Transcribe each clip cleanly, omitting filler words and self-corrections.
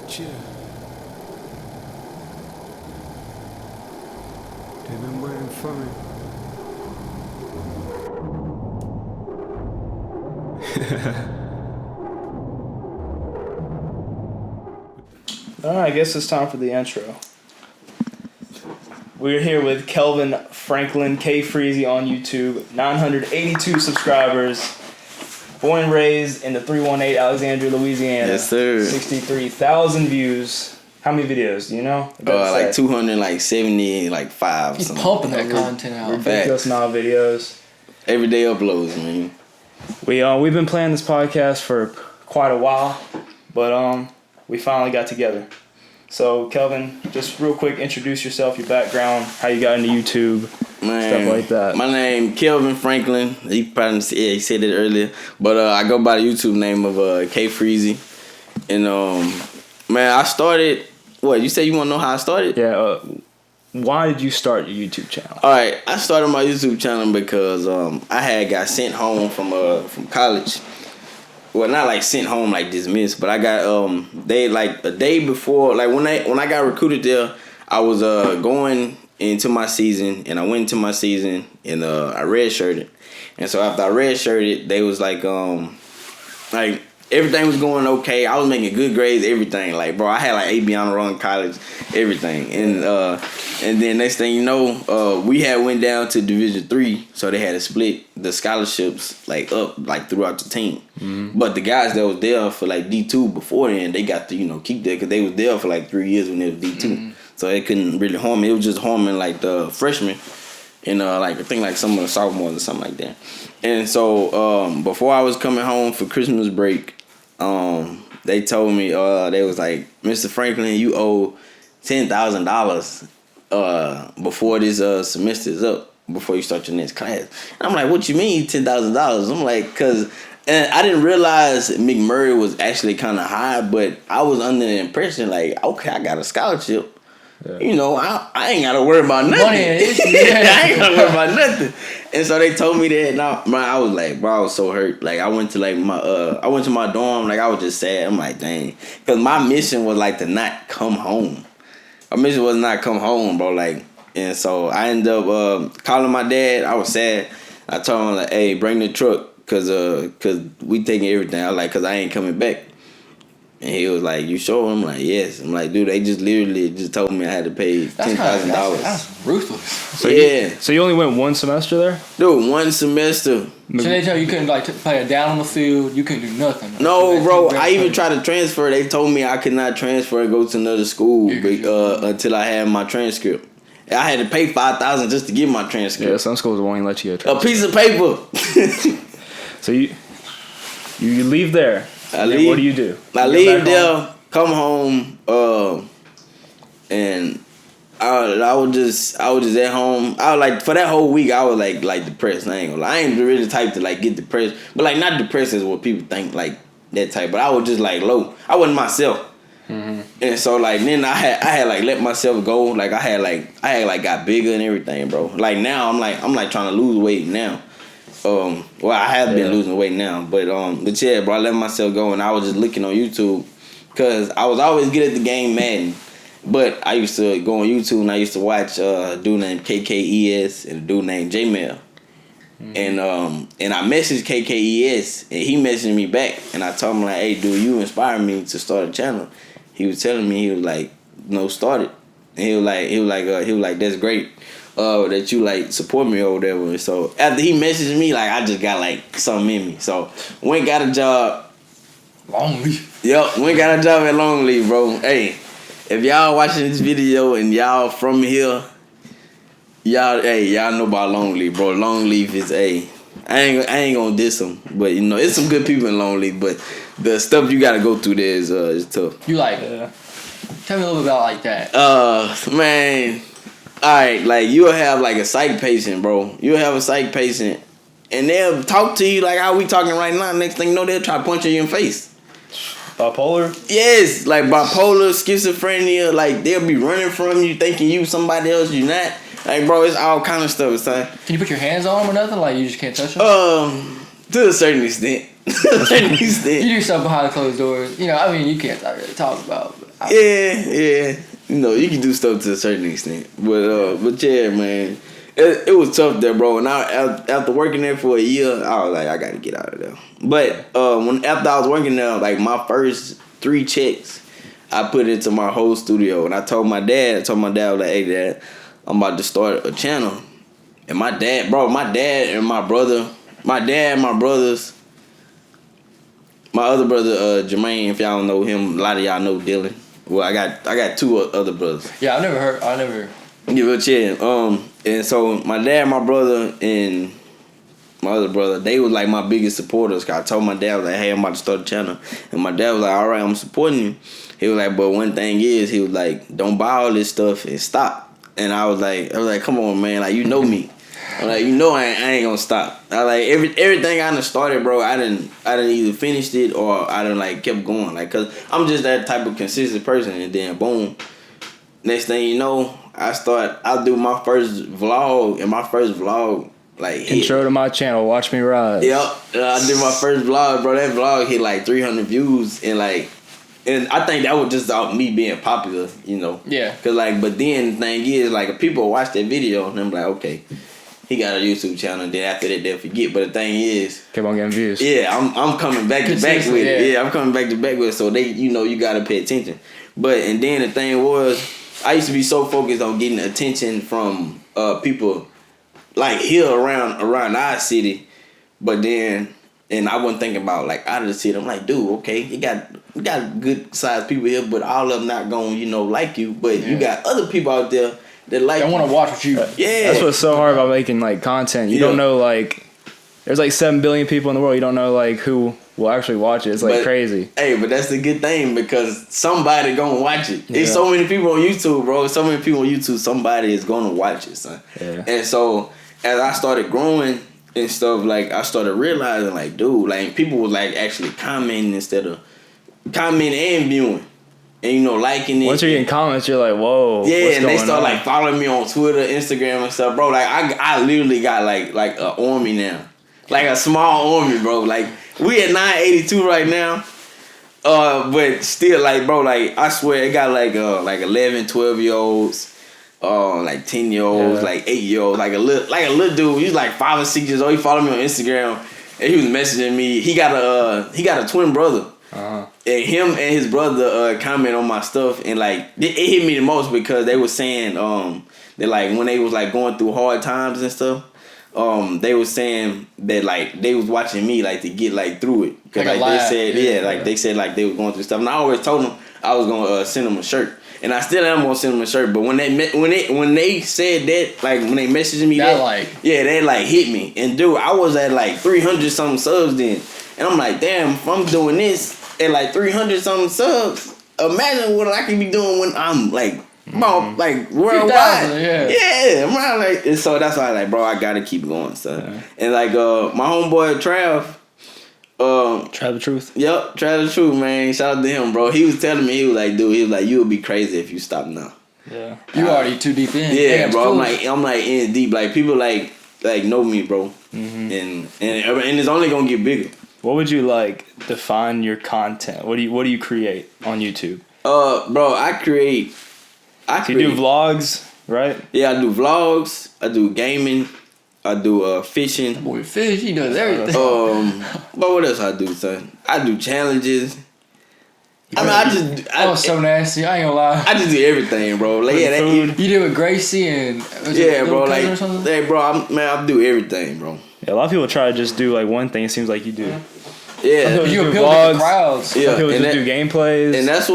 with you. They've been waiting for me. Alright, I guess it's time for the intro. We're here with Kelvin Franklin, KFREEZY on YouTube, 982 subscribers, born and raised in the 318 Alexandria, Louisiana. Yes, sir. 63,000 views. How many videos, do you know? Like 270, like 5. He's pumping that content out. Ridiculous amount of videos. Everyday uploads, man. We've been planning this podcast for quite a while, but we finally got together. So, Kelvin, just real quick, introduce yourself, your background, how you got into YouTube, stuff like that. My name Kelvin Franklin. He probably he said it earlier, but I go by the YouTube name of KFREEZY. And man, I started. What you say? You want to know how I started? Yeah. Why did you start your YouTube channel? All right, I started my YouTube channel because I had got sent home from college. Well, not like sent home, like dismissed, but I got they like a day before, like when I got recruited there, I was going into my season, and I went into my season, and I redshirted, and so after I redshirted, they was like everything was going okay. I was making good grades, everything. Like, bro, I had like AB on the wrong college, everything. And then next thing you know, we had went down to Division III, so they had to split the scholarships like up like throughout the team. Mm-hmm. But the guys that was there for like D2 before then, they got to keep that because they was there for like 3 years when they was D2. Mm-hmm. So they couldn't really harm me. It was just harming like the freshmen and like I think like some of the sophomores or something like that. And so before I was coming home for Christmas break, they told me they was like, Mr. Franklin, you owe $10,000 before this semester is up, before you start your next class. And I'm like, what you mean $10,000? I'm like, and I didn't realize McMurray was actually kind of high, but I was under the impression like, okay, I got a scholarship. Yeah. I ain't gotta worry about nothing. Money is, I ain't gotta worry about nothing. And so they told me that, and I was like, bro, I was so hurt. Like I went to my dorm, like I was just sad. I'm like, dang, because my mission was like to not come home. My mission was not come home, bro. Like, and so I ended up calling my dad. I was sad. I told him like, hey, bring the truck, cause we taking everything. I was like, cause I ain't coming back. And he was like, you sure? I'm like, yes. I'm like, dude, they just literally just told me I had to pay $10,000. That's ruthless. So you only went one semester there? Dude, one semester. So they tell you couldn't play a down on the field. You couldn't do nothing. No, bro. I even tried to transfer. They told me I could not transfer and go to another school until I had my transcript. I had to pay $5,000 just to get my transcript. Yeah, some schools won't even let you get a piece of paper. So you leave there. I leave. What do you do? I leave there, come home, and I was just at home. I was like, for that whole week, I was like depressed. I ain't gonna lie. I ain't really the type to like get depressed, but like not depressed is what people think, like that type. But I was just like low. I wasn't myself. Mm-hmm. And so like then I had like let myself go. Like I had got bigger and everything, bro. Like now I'm like trying to lose weight now. Well, I have been losing weight now, but yeah, bro, I let myself go, and I was just looking on YouTube because I was always good at the game Madden, but I used to go on YouTube and I used to watch a dude named KKES and a dude named J-Mail, and I messaged KKES and he messaged me back, and I told him like, hey, dude, you inspired me to start a channel. He was telling me, he was like, no, start it, and he was like, that's great. That you like support me or whatever. So after he messaged me, like I just got like something in me. So went got a job. Longleaf. Yep, went got a job at Longleaf, bro. Hey, if y'all watching this video and y'all from here, y'all know about Longleaf, bro. Longleaf is I ain't gonna diss them, but it's some good people in Longleaf, but the stuff you gotta go through there is tough. You like tell me a little bit about like that. Man. Alright, like you'll have like a psych patient, bro. You'll have a psych patient and they'll talk to you like how we talking right now. Next thing you know, they'll try to punch you in the face. Bipolar? Yes, like bipolar, schizophrenia, like they'll be running from you thinking you somebody else, you not. Like, bro, it's all kind of stuff, son. Can you put your hands on them or nothing? Like you just can't touch them? To a certain extent. You do stuff behind closed doors. You can't really talk about. But Yeah. You know, you can do stuff to a certain extent, but yeah, man, it was tough there, bro. And after working there for a year, I was like, I gotta get out of there. But after I was working there, like my first 3 checks, I put it into my whole studio, and I told my dad, I was like, hey, Dad, I'm about to start a channel. And my dad and my brothers, my other brother, Jermaine, if y'all don't know him, a lot of y'all know Dylan. Well, I got 2 other brothers. Yeah, I never. Yeah, but yeah, and so my dad, my brother, and my other brother, they was like my biggest supporters. Cause I told my dad, like, hey, I'm about to start a channel. And my dad was like, all right, I'm supporting you. He was like, but one thing is, he was like, don't buy all this stuff and stop. And I was like, come on, man, like, you know me. I'm like, you know I ain't gonna stop. I like everything I done started, bro. I done either finished it or I done like kept going. Like, cause I'm just that type of consistent person. And then boom, next thing you know, I'll do my first vlog, and my first vlog like hit. Intro to my channel, watch me rise. Yep, I did my first vlog, bro. That vlog hit like 300 views, and I think that was just out me being popular, you know. Yeah. Cause like, but then the thing is, like, if people watch that video, and I'm like, okay, he got a YouTube channel. And then after that, they'll forget. But the thing is, keep on getting views. Yeah, I'm coming back to back with it. Yeah, I'm coming back to back with it. So you gotta pay attention. And then the thing was, I used to be so focused on getting attention from people like here around our city, but then I wasn't thinking about like out of the city. I'm like, dude, okay, we got good sized people here, but all of them not gonna like you. But you got other people out there that like. I want to watch what you. Yeah, that's what's so hard about making like content. You don't know like there's like 7 billion people in the world. You don't know like who will actually watch it. It's like crazy. Hey, but that's the good thing because somebody gonna watch it. There's so many people on YouTube, bro. So many people on YouTube. Somebody is gonna watch it, son. Yeah. And so as I started growing and stuff, like I started realizing, like, dude, like people was like actually commenting instead of commenting and viewing, and liking it. Once you're getting comments, you're like, whoa. Yeah, and they start on? like following me on Twitter, Instagram, and stuff, bro. Like I literally got like an army now, like a small army, bro. Like we at 982 right now. But still, like, bro, like I swear it got like 11, 12-year-olds. Like 10-year-olds, like 8-year-olds, like a little dude. He's like 5 or 6 years old. He followed me on Instagram, and he was messaging me. He got a twin brother, and him and his brother comment on my stuff, and like it hit me the most because they were saying that like when they was like going through hard times and stuff, they was saying that like they was watching me like to get like through it because like they said like they was going through stuff, and I always told them I was gonna send them a shirt. And I still am gonna send them a shirt, but when they said that, like when they messaged me they like hit me. And dude, I was at like 300 something subs then, and I'm like, damn, if I'm doing this at like 300 something subs, imagine what I can be doing when I'm like, bro, like worldwide. Yeah, I'm around like, and so that's why like, bro, I gotta keep going, son. Yeah. And like my homeboy Trav. Trav the Truth. Yep, Trav the Truth, man. Shout out to him, bro. He was telling me, he was like, you would be crazy if you stop now. Yeah. You already too deep in. Yeah, bro. Cool. I'm like in deep. Like people like know me, bro. Mm-hmm. And it's only gonna get bigger. What would you like define your content? What do you create on YouTube? Bro, I create. You do vlogs, right? Yeah, I do vlogs. I do gaming. I do fishing. Boy, fish, he does everything. But what else I do, son? I do challenges. I was so nasty. I ain't gonna lie. I just do everything, bro. Like you did with Gracie and bro. Like hey, bro. I do everything, bro. Yeah, a lot of people try to just do like one thing. It seems like you do. Yeah, you appeal to the crowds. Yeah, people just do gameplays, and that's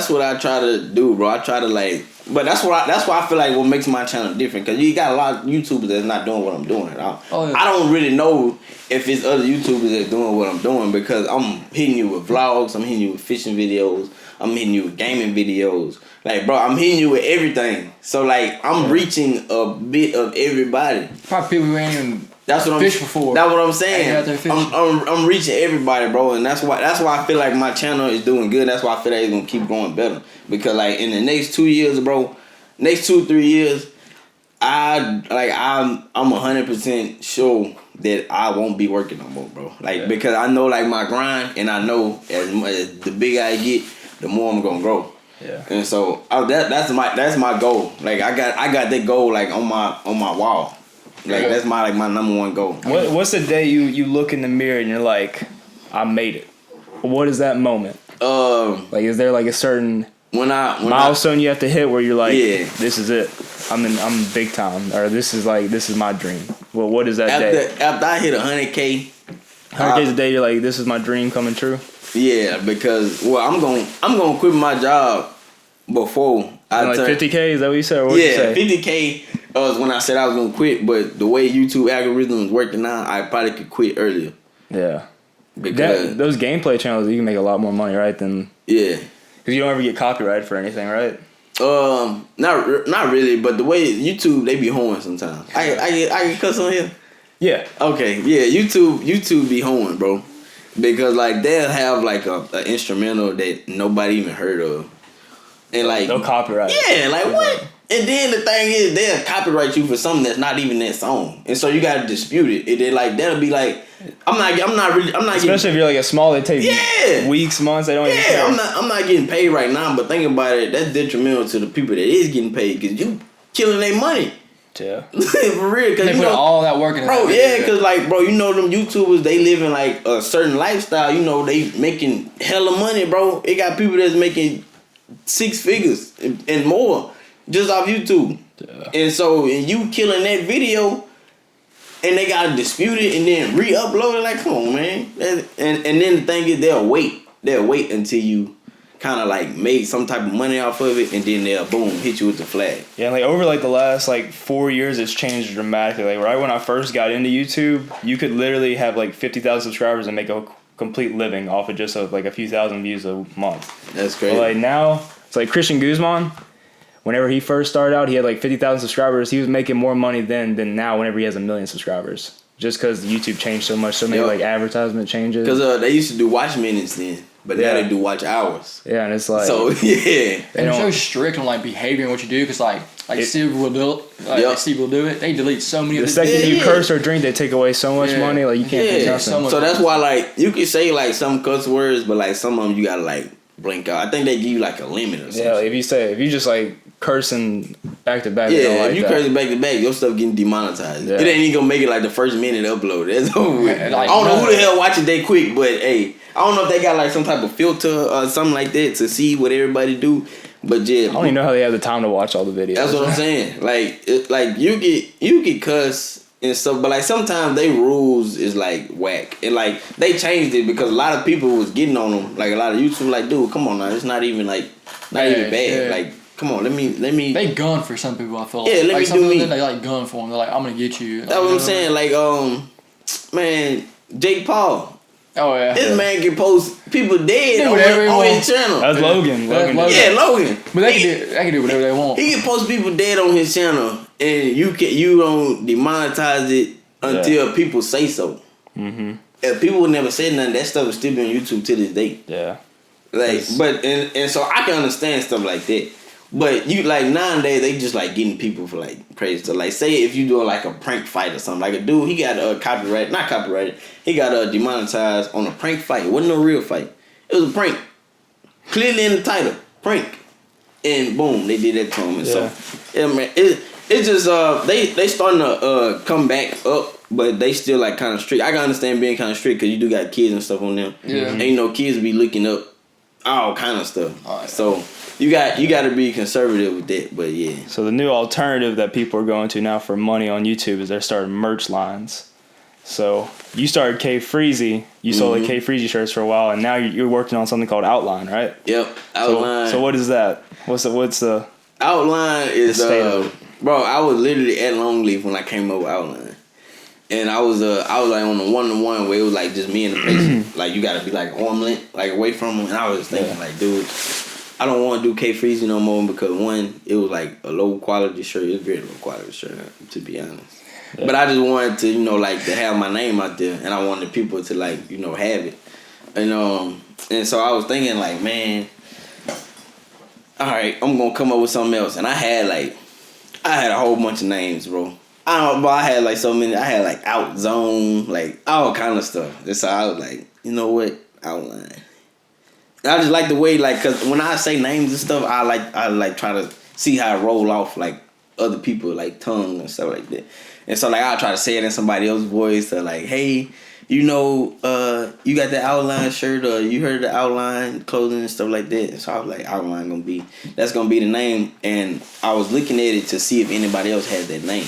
what I try to do, bro. I try to like. But that's why I feel like what makes my channel different, because you got a lot of YouTubers that's not doing what I'm doing. I don't really know if it's other YouTubers that's doing what I'm doing, because I'm hitting you with vlogs, I'm hitting you with fishing videos, I'm hitting you with gaming videos. Like, bro, I'm hitting you with everything. So like I'm reaching a bit of everybody. Probably people who ain't even fished before. That's what I'm saying. I'm reaching everybody, bro, and that's why I feel like my channel is doing good. That's why I feel like it's gonna keep going better. Because like in the next 2 years, bro, next 2-3 years, I'm 100% sure that I won't be working no more, bro. Like because I know like my grind, and I know as the bigger I get, the more I'm gonna grow. Yeah. And so that's my goal. Like I got that goal like on my wall. Like that's my number one goal. What's the day you look in the mirror and you're like, I made it? What is that moment? Like, is there like a certain milestone you have to hit where you're like, this is it. I'm big time, or this is my dream. Well, what is that day? After I hit 100K, 100 days a day, you're like, this is my dream coming true. Yeah, because I'm gonna quit my job before I like turn 50K. Is that what you said? Or what you say? 50K was when I said I was gonna quit. But the way YouTube algorithm is working now, I probably could quit earlier. Yeah, because those gameplay channels, you can make a lot more money, right? Than because you don't ever get copyrighted for anything, right? Not really, but the way YouTube they be hoeing sometimes. I can cuss on here. Yeah. Okay. Yeah. YouTube be hoeing, bro. Because like they'll have like a instrumental that nobody even heard of, and like they'll copyright. Yeah, like what? And then the thing is, they'll copyright you for something that's not even that song, and so you gotta dispute it. And then like that'll be like, I'm not. Especially if you're like a small, they take weeks, months. They don't even care. I'm not getting paid right now, but think about it. That's detrimental to the people that is getting paid because you killing their money. Yeah. For real, because they put all that work in. Bro, because like, bro, you know them YouTubers, they living like a certain lifestyle. You know, they making hella money, bro. It got people that's making 6 figures and more just off YouTube. Yeah. And so, and you killing that video, and they gotta dispute it and then re-upload it. Like, come on, man. And then the thing is, they'll wait until you kind of like made some type of money off of it, and then they'll boom hit you with the flag. Yeah, like over like the last like 4 years, it's changed dramatically. Like right when I first got into YouTube, you could literally have like 50,000 subscribers and make a complete living off of just like a few thousand views a month. That's crazy. But like now, it's like Christian Guzman. Whenever he first started out, he had like 50,000 subscribers. He was making more money then than now. Whenever he has 1 million subscribers, just because YouTube changed so much, so many like advertisement changes. Because they used to do watch minutes then. But now they do watch hours. Yeah, and it's like and they're so strict on like behavior and what you do because like Steve will do it. Steve will do it. They delete so many. The second you curse or drink, they take away so much money. Like you can't do nothing. So that's why like you can say like some cuss words, but like some of them you gotta like blink out. I think they give you like a limit or something. Yeah, like if you just like cursing back to back. Yeah, if you cursing back to back, your stuff getting demonetized. Yeah. It ain't even gonna make it like the first minute upload. That's over with. I don't know who the hell watch it that quick, but hey. I don't know if they got like some type of filter or something like that to see what everybody do, but yeah. I don't even know how they have the time to watch all the videos. That's what I'm saying. Like you get cuss and stuff, but like sometimes they rules is like whack, and like they changed it because a lot of people was getting on them. Like a lot of YouTube, like dude, come on now, it's not even even bad. Yeah. Like come on, let me. They gun for some people. I feel let like me do me. They like gun for them. They're like, I'm gonna get you. That's what I'm saying. Like man, Jake Paul. Oh yeah. This man can post people dead on his channel. That's Logan. Yeah, Logan. But they can do whatever they want. He can post people dead on his channel, and you don't demonetize it until people say so. Mm-hmm. If people would never say nothing, that stuff is still be on YouTube to this day. Yeah. Like, but and so I can understand stuff like that. But you like nowadays they just like getting people for like crazy stuff. Like say if you do like a prank fight or something, like a dude he got not copyrighted, he got demonetized on a prank fight. It wasn't no real fight. It was a prank. Clearly in the title, prank, and boom, they did that to him. And so yeah, man, it's just they starting to come back up, but they still like kind of strict. I can understand being kind of strict because you do got kids and stuff on them. Yeah, and kids be looking up all kind of stuff. Right. So. You got to be conservative with that, but yeah. So the new alternative that people are going to now for money on YouTube is they're starting merch lines. So you started KFREEZY. You sold the KFREEZY shirts for a while, and now you're working on something called Outline, right? Yep, Outline. So what is that? What's the Outline is bro? I was literally at Longleaf when I came up with Outline, and I was like on the 1-to-1 where it was like just me and the patient. Like you got to be like arm length, like away from them, and I was thinking like, dude. I don't want to do KFREEZY no more because one, it was like a low quality shirt. It was a very low quality shirt, to be honest. Yeah. But I just wanted to, like to have my name out there, and I wanted people to like, have it. And so I was thinking like, man, all right, I'm gonna come up with something else. And I had a whole bunch of names, bro. I had like so many. I had like Outzone, like all kind of stuff. And so I was like, you know what, Outline. I just like the way, like, cause when I say names and stuff, I like try to see how it roll off like other people like tongue and stuff like that. And so like I try to say it in somebody else's voice, to like, hey, you know, you got the outline shirt, or you heard the outline clothing and stuff like that. And so I was like, outline that's gonna be the name. And I was looking at it to see if anybody else had that name.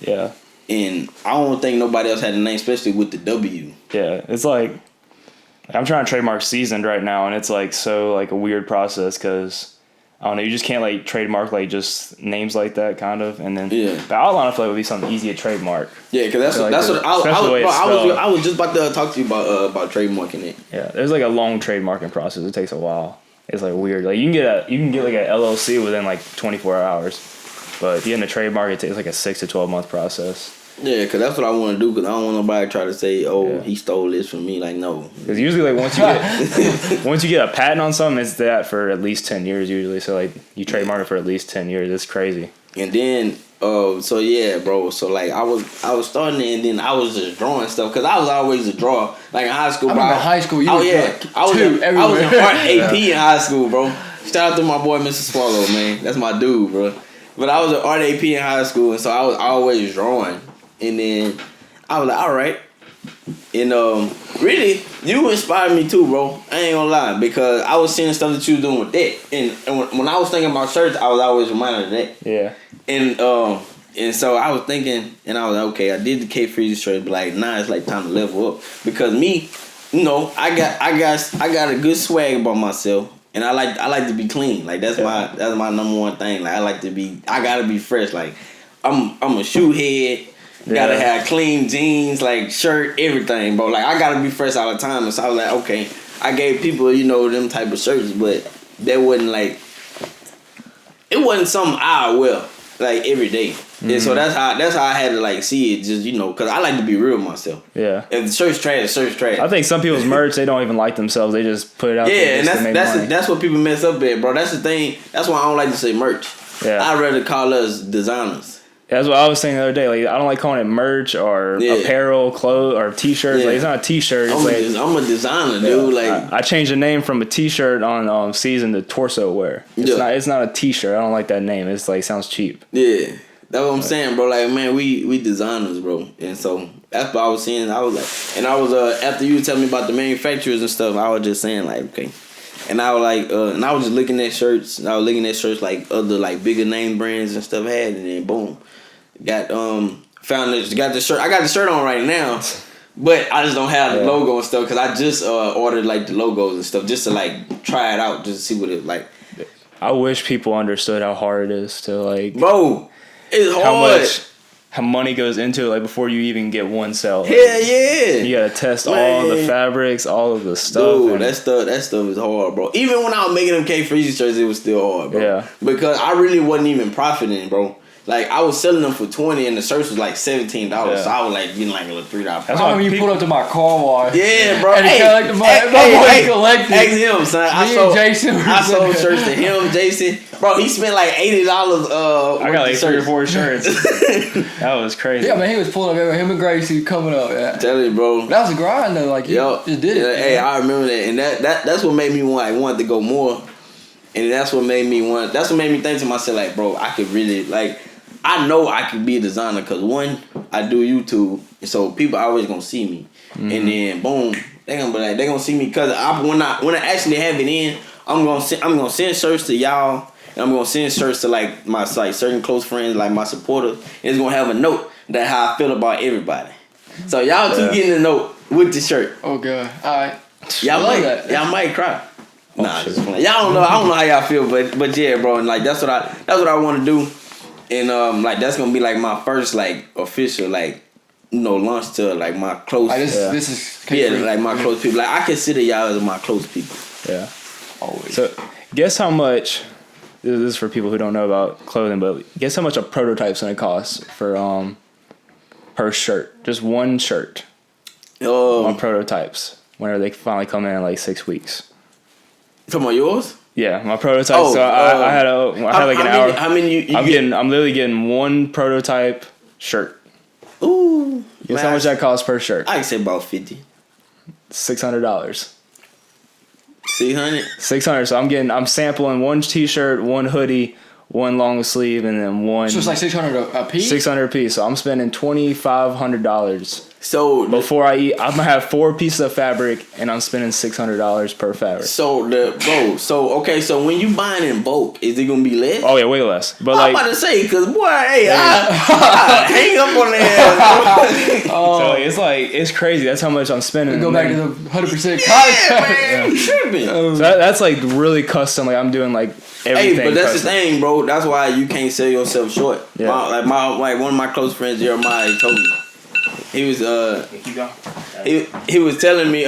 Yeah. And I don't think nobody else had the name, especially with the W. Yeah, it's like I'm trying to trademark SZND right now, and it's like so like a weird process because I don't know, you just can't like trademark like just names like that kind of, and then the outline I feel like would be something easy to trademark. Yeah, because that's what I was just about to talk to you about trademarking it. Yeah, there's like a long trademarking process. It takes a while. It's like weird. Like you can get like an LLC within like 24 hours, but if you get in a trademark, it takes like a 6 to 12 month process. Yeah, because that's what I want to do, because I don't want nobody to try to say, he stole this from me. Like, no. Because usually, like, once you get a patent on something, it's that for at least 10 years usually. So, like, you trademark it for at least 10 years. It's crazy. And then, so, yeah, bro. So, like, I was starting it, and then I was just drawing stuff, because I was always a drawer. Like, in high school, I remember high school, I was in art AP in high school, bro. Shout out to my boy, Mr. Swallow, man. That's my dude, bro. But I was an art AP in high school, and so I was always drawing. And then I was like, all right. And really, you inspired me too, bro. I ain't gonna lie, because I was seeing stuff that you was doing with that. And when I was thinking about shirts, I was always reminded of that. Yeah. And so I was thinking, and I was like, okay, I did the KFREEZY shirt, but like now it's like time to level up. Because me, you know, I got a good swag about myself. And I like to be clean. Like that's my number one thing. Like I gotta be fresh. Like I'm a shoe head. Gotta have clean jeans, like shirt, everything, bro. Like I gotta be fresh all the time. And so I was like, okay, I gave people, you know, them type of shirts, but that wasn't like, it wasn't something I wear like every day. Mm-hmm. And so that's how I had to like see it, just, you know, because I like to be real with myself. Yeah. If the shirt's trash, the shirt's trash. I think some people's merch, they don't even like themselves. They just put it out there. Yeah, and that's what people mess up at, bro. That's the thing. That's why I don't like to say merch. Yeah. I'd rather call us designers. That's what I was saying the other day. Like I don't like calling it merch or apparel, clothes, or t-shirts. Like it's not a t-shirt. I'm a designer, dude. Like I changed the name from a t-shirt on SZND to torso wear. It's not a t-shirt. I don't like that name. It's like sounds cheap. Yeah, that's what I'm saying, bro. Like man, we designers, bro. And so that's what I was saying. I was like, and I was after you telling me about the manufacturers and stuff, I was just saying like, okay. And I was like, and I was just looking at shirts. And I was looking at shirts like other like bigger name brands and stuff had, and then boom. Got the shirt. I got the shirt on right now, but I just don't have the logo and stuff because I just ordered like the logos and stuff just to like try it out, just to see what it like. I wish people understood how hard it is to like, bro. It's hard. How money goes into it, like before you even get one sale. Like, yeah, yeah. You gotta test all the fabrics, all of the stuff. Dude, that stuff is hard, bro. Even when I was making them KFREEZY shirts, it was still hard, bro. Yeah. Because I really wasn't even profiting, bro. Like, I was selling them for $20 and the shirts was like $17. Yeah. So I was like getting like a $3. That's why you pulled up to my car wash. Yeah, bro. And he collected my collected. Ask him, son. I sold shirts to him, Jason. Bro, he spent like $80. I got like 3 or 4 shirts. That was crazy. Yeah, man, he was pulling up everywhere. Him and Gracie coming up. Yeah. Tell you, bro. That was a grind though. Like, you just did it. Hey, I remember that. And that's what made me want to go more. And that's what made me think to myself, like, bro, I could really, like, I know I could be a designer because one, I do YouTube, and so people always gonna see me, and then boom, they gonna see me because when I actually have it in, I'm gonna send shirts to y'all, and I'm gonna send shirts to like my like certain close friends, like my supporters, and it's gonna have a note that how I feel about everybody. So y'all two getting a note with the shirt. Oh god, all right, y'all might cry. Nah, just playing. Y'all don't know. I don't know how y'all feel, but yeah, bro, and like that's what I want to do. And like that's gonna be like my first like official like launch to like my close. This is like my close people. Like I consider y'all as my close people. Yeah, always. So guess how much. This is for people who don't know about clothing, but guess how much a prototype's gonna cost for per shirt, just one shirt. On prototypes. Whenever they finally come in like 6 weeks. Talking about yours? Yeah, my prototype. So I had like an hour. How many I'm literally getting one prototype shirt. Ooh. Guess how much that costs per shirt? I say about $50. $600. 600. 600. So I'm sampling one t-shirt, one hoodie, one long sleeve, and then one. So it's like 600 a piece. 600 a piece. So I'm spending $2,500. So Before I eat, I'm gonna have 4 pieces of fabric, and I'm spending $600 per fabric. So when you buying in bulk, is it gonna be less? Oh yeah, way less. But I'm about to say, cause boy, hey, I hang up on that. So it's crazy. That's how much I'm spending. Go back to the 100% Yeah, man, you tripping. So that's like really custom. Like I'm doing like everything. Hey, but that's custom. the thing, bro. That's why you can't sell yourself short. Yeah. One of my close friends, Jeremiah, he told me. He was Keep going. he was telling me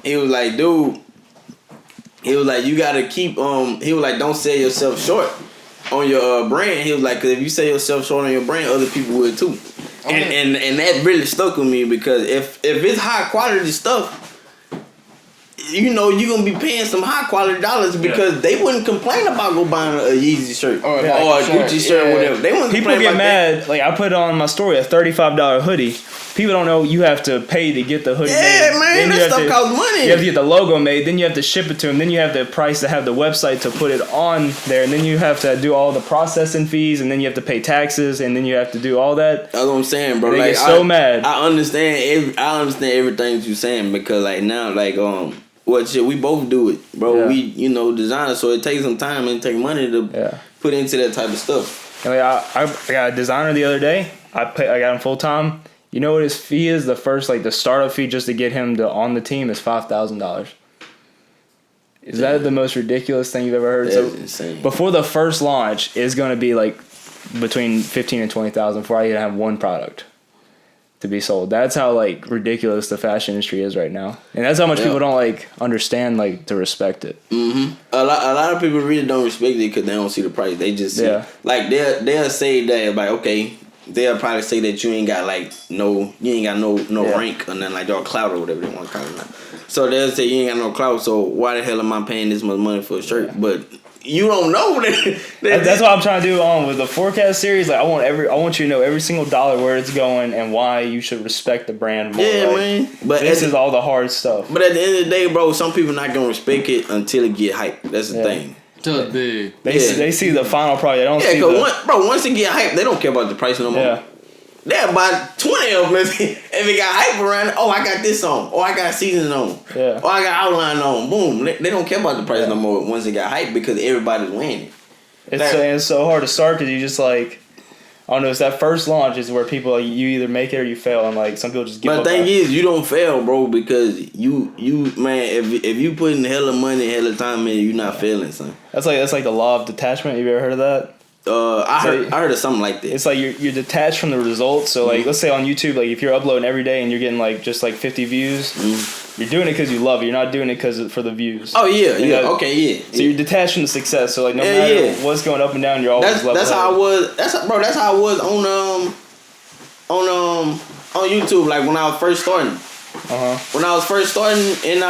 he was like, dude, he was like, you gotta keep he was like, don't sell yourself short on your brand. He was like, cause if you sell yourself short on your brand, other people would too. And that really stuck with me because if it's high quality stuff, you know you're gonna be paying some high quality dollars because they wouldn't complain about go buying a Yeezy shirt or a Gucci shirt or whatever. They wouldn't People complain get about mad. that. Like I put on my story a $35 hoodie. People don't know you have to pay to get the hoodie made. Yeah, man, that stuff costs money. You have to get the logo made, then you have to ship it to them, then you have the price to have the website to put it on there, and then you have to do all the processing fees, and then you have to pay taxes, and then you have to do all that. That's what I'm saying, bro. They like, get so mad. I understand everything you're saying because like now, like we both do it, bro. Yeah. We design, so it takes some time and take money to put into that type of stuff. And like, I got a designer the other day. I got him full time. You know what his fee is? The startup fee just to get him on the team is $5,000. Is that the most ridiculous thing you've ever heard? That's insane. Before the first launch is going to be like between $15,000 and $20,000 before I even have one product to be sold. That's how like ridiculous the fashion industry is right now, and that's how much people don't like understand to respect it. Mm-hmm. A lot of people really don't respect it because they don't see the price. They just see, like they'll say that like okay. They'll probably say that you ain't got no rank or nothing like that, or clout or whatever they want to call it. So they'll say you ain't got no clout, so why the hell am I paying this much money for a shirt? Yeah. But you don't know that. That's what I'm trying to do with the forecast series. Like I want you to know every single dollar where it's going and why you should respect the brand more. Yeah, man. But this is all the hard stuff. But at the end of the day, bro, some people not gonna respect it until it get hyped. That's the thing. They see the final product. They don't see once it get hyped, they don't care about the price no more. Yeah. They'll buy 20 of them if it got hype around it. Oh, I got this on. Oh, I got seasoning on. Yeah. Oh, I got outline on. Boom. They don't care about the price no more once it got hyped because everybody's wearing it. It's so hard to start because you just like, I don't know, it's that first launch is where people you either make it or you fail, and like some people just give up. But the thing is, you don't fail, bro, because you man, if you put in hella money, hella time in, you're not failing, son. That's like the law of detachment. You ever heard of that? I heard of something like that. It's like you're detached from the results. So like, let's say on YouTube, like if you're uploading every day and you're getting like just like 50 views, you're doing it because you love it. You're not doing it for the views. Oh yeah, okay, yeah. So you're detached from the success. So like no matter what's going up and down, you're always level. That's how I was. That's how I was on YouTube. Like when I was first starting. When I was first starting, and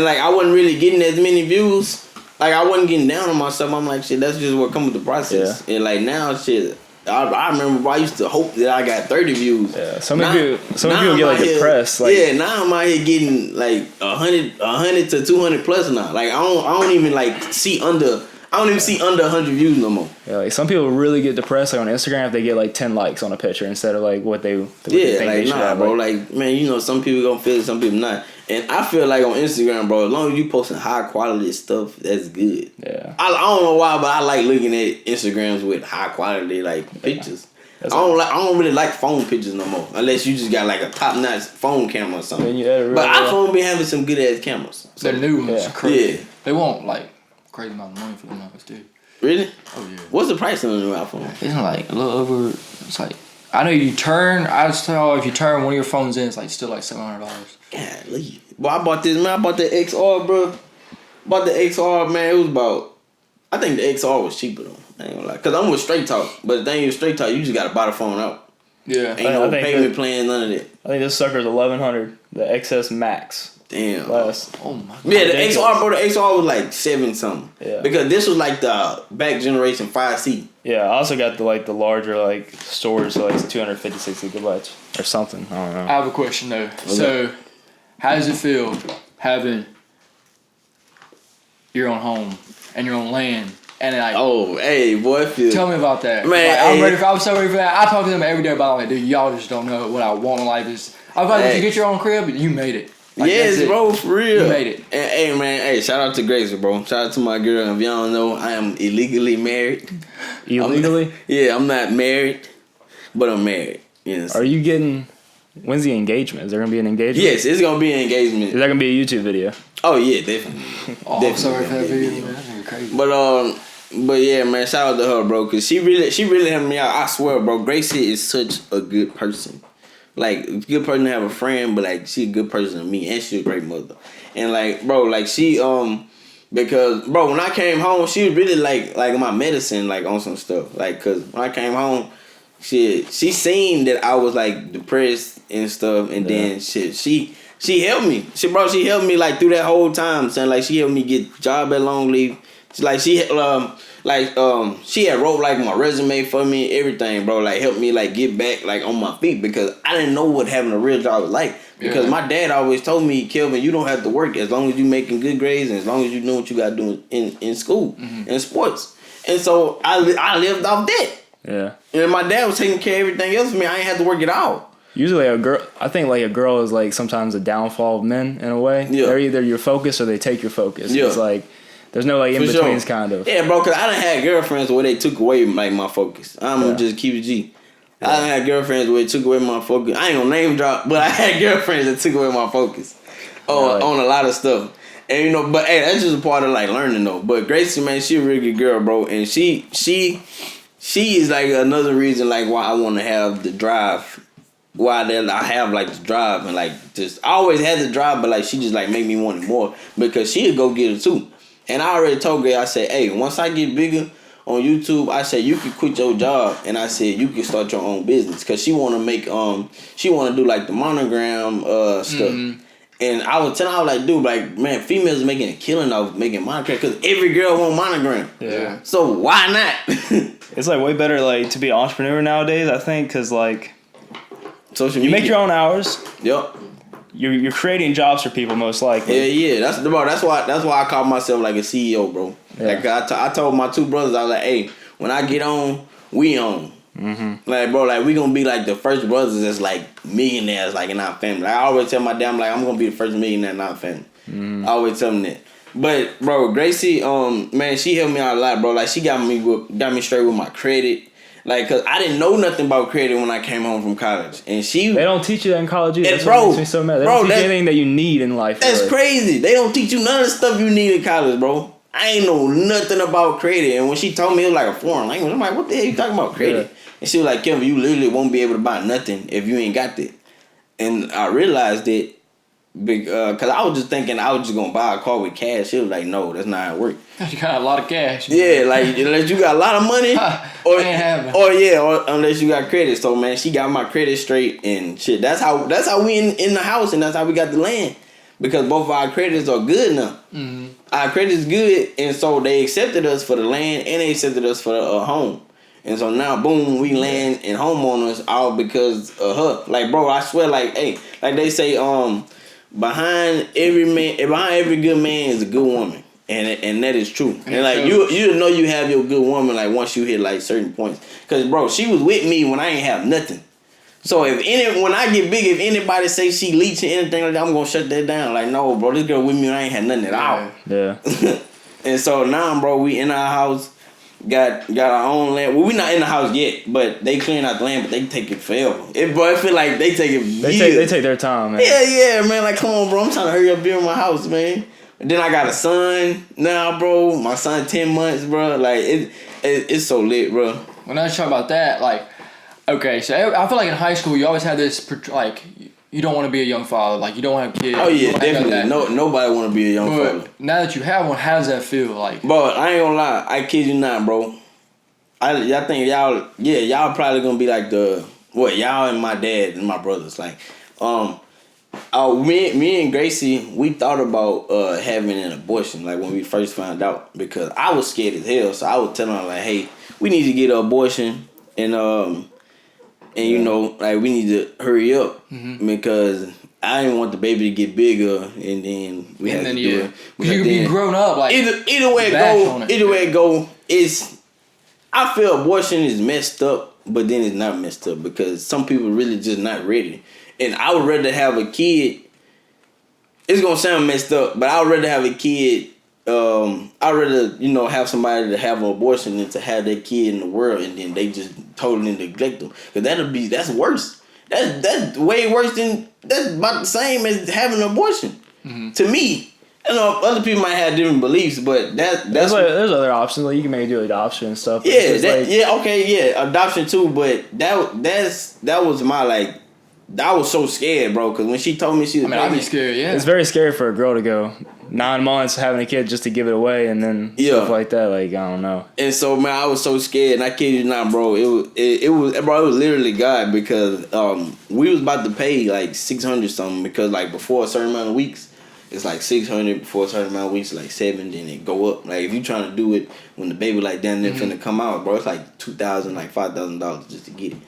like I wasn't really getting as many views. Like I wasn't getting down on myself. I'm like, shit, that's just what comes with the process. Yeah. And like now, shit, I remember I used to hope that I got 30 views. Yeah. Some people get like depressed. Like, yeah, now I'm out here getting like 100 to 200 plus now. Like I don't even see under 100 views no more. Yeah, like some people really get depressed like on Instagram if they get like 10 likes on a picture instead of like what they think they should have. Bro, like man, some people gonna feel it, some people not. And I feel like on Instagram, bro, as long as you posting high quality stuff, that's good. Yeah. I don't know why, but I like looking at Instagrams with high quality pictures. I don't really like phone pictures no more, unless you just got like a top notch phone camera or something. But iPhone be having some good ass cameras. So the new ones, crazy. Yeah. They want like crazy amount of money for them numbers too. Really? Oh yeah. What's the price on the new iPhone? It's like a little over. It's like I know you turn. I just tell if you turn one of your phones in, it's like still like $700. Golly. Boy, I bought this, man. I bought the XR, bro. Bought the XR, man. It was about, I think the XR was cheaper, though. I ain't gonna lie. Because I'm with Straight Talk. But the thing is, Straight Talk, you just got to buy the phone out. Yeah. Ain't no payment plan, none of that. I think this sucker's $1,100. The XS Max. Damn. Oh, my God. Yeah, the XR, bro, the XR was like 7-something. Yeah. Because this was like the back generation 5C. Yeah, I also got the larger storage, so it's 256 gigabytes or something. I don't know. I have a question though. Okay. So, how does it feel having your own home and your own land. And like, Oh, hey, boy, tell me about that. Man, like, hey. I'm so ready for that. I talk to them every day about like, dude, y'all just don't know what I want in life is. I feel like if you get your own crib, you made it. Like, yes, bro, for real. You made it. And, hey, man, hey, shout out to Grace, bro. Shout out to my girl. If y'all don't know, I am illegally married. Illegally? I'm not married, but I'm married. Yes. Are you getting? When's the engagement? Is there gonna be an engagement? Yes, it's gonna be an engagement. Is that gonna be a YouTube video? Oh yeah, definitely. Oh, I'm sorry for that video, man. That's gonna be crazy. But yeah, man, shout out to her, bro, cause she really helped me out. I swear, bro, Gracie is such a good person. Like, a good person to have a friend, but like, she a good person to me, and she a great mother. And like, bro, like she because bro, when I came home, she was really like my medicine, like on some stuff, like, cause when I came home, she seen that I was like depressed and stuff, and then she helped me. She helped me like through that whole time, saying like she helped me get job at Long Leaf. She had wrote like my resume for me, everything, bro. Like helped me like get back like on my feet because I didn't know what having a real job was like. Because my dad always told me, Kelvin, you don't have to work as long as you making good grades and as long as you know what you got to do in school in sports. And so I lived off that. Yeah. And my dad was taking care of everything else for me. I ain't had to work it out. Usually I think like a girl is like sometimes a downfall of men in a way. Yeah. They're either your focus or they take your focus. Yeah. It's like there's no like in betweens kind of. Yeah, bro, cause I done had girlfriends where they took away like my focus. I'm gonna just keep it G. I done had girlfriends where they took away my focus. I ain't gonna name drop, but I had girlfriends that took away my focus on a lot of stuff. And you know, but hey, that's just a part of like learning though. But Gracie, man, she a really good girl, bro, and she is like another reason like why I want to have the drive. Why that I have like the drive and like just I always had the drive, but like she just like make me want it more because she'll go get it too. And I already told her, I said, hey, once I get bigger on YouTube, I said you can quit your job, and I said you can start your own business because she want to make she want to do like the monogram stuff. And I was telling her, I was like, dude, like man, females making a killing off making monogram because every girl want monogram. Yeah. So why not? It's like way better like to be an entrepreneur nowadays. I think because like Social you media. make your own hours. Yep. You're creating jobs for people most likely. Yeah. That's why I call myself like a CEO, bro. Yeah. Like I told my two brothers, I was like, hey, when I get on, we on. Like bro, like we gonna be like the first brothers that's like millionaires like in our family. Like, I always tell my dad, I'm like, I'm gonna be the first millionaire in our family. I always tell them that. But bro, Gracie, man, she helped me out a lot, bro. Like she got me straight with my credit. Like, cause I didn't know nothing about credit when I came home from college, and they don't teach you that in college either. That's bro, what makes me so mad. They don't teach you anything that you need in life. That's crazy. They don't teach you none of the stuff you need in college, bro. I ain't know nothing about credit, and when she told me it was like a foreign language, I'm like, what the hell you talking about credit? Yeah. And she was like, Kevin, you literally won't be able to buy nothing if you ain't got that. And I realized that because I was just thinking I was just gonna buy a car with cash. She was like, no, that's not how it works. You got a lot of cash. Yeah, like unless you got a lot of money, or unless you got credit. So man, she got my credit straight and shit. That's how we in the house, and that's how we got the land because both of our credits are good now. Our credit's good, and so they accepted us for the land and they accepted us for a home. And so now, boom, we land in homeowners all because of her. Like, bro, I swear, like, hey, like they say, behind every good man is a good woman, and that is true. And like you know you have your good woman like once you hit like certain points. Cause bro, she was with me when I ain't have nothing. So when I get big, if anybody say she leeching anything like that, I'm gonna shut that down. Like no, bro, this girl with me when I ain't had nothing at all. Yeah. And so now, bro, we in our house. Got our own land. Well, we not in the house yet, but they clearing out the land, but they take it forever. I feel like they take it years. They take their time, man. Yeah, man. Like, come on, bro. I'm trying to hurry up build my house, man. And then I got a son now, bro. My son 10 months, bro. Like, it's so lit, bro. When I talk about that, like, okay, so I feel like in high school you always had this, like, you don't want to be a young father. Like, you don't have kids. Oh, yeah, definitely. Nobody want to be a young father. Now that you have one, how does that feel? Like, bro, I ain't gonna lie. I kid you not, bro. I think y'all probably gonna be like y'all and my dad and my brothers. Like, me and Gracie, we thought about having an abortion, like, when we first found out. Because I was scared as hell. So I was telling her, like, hey, we need to get an abortion. And you know, like, we need to hurry up because I didn't want the baby to get bigger, and then we had to do it. Because you could be grown up like either way it go. It's I feel abortion is messed up, but then it's not messed up because some people really just not ready. And I would rather have a kid. It's gonna sound messed up, but I would rather have a kid. I'd rather have somebody to have an abortion than to have that kid in the world and then they just totally neglect them. Cause that's worse. That's way worse that's about the same as having an abortion. Mm-hmm. To me, I know other people might have different beliefs, but that's there's other options. Like you can maybe do adoption and stuff. Yeah, adoption too. But that was my like. I was so scared, bro, because when she told me she was I'd be scared, yeah. It's very scary for a girl to go 9 months having a kid just to give it away and then stuff like that. Like, I don't know. And so, man, I was so scared. And I kid you not, bro. It was literally God because we was about to pay like $600 something because like before a certain amount of weeks, it's like $600. Before a certain amount of weeks, like $700. Then it go up. Like if you trying to do it when the baby like down there finna come out, bro, it's like $2,000, like $5,000 just to get it.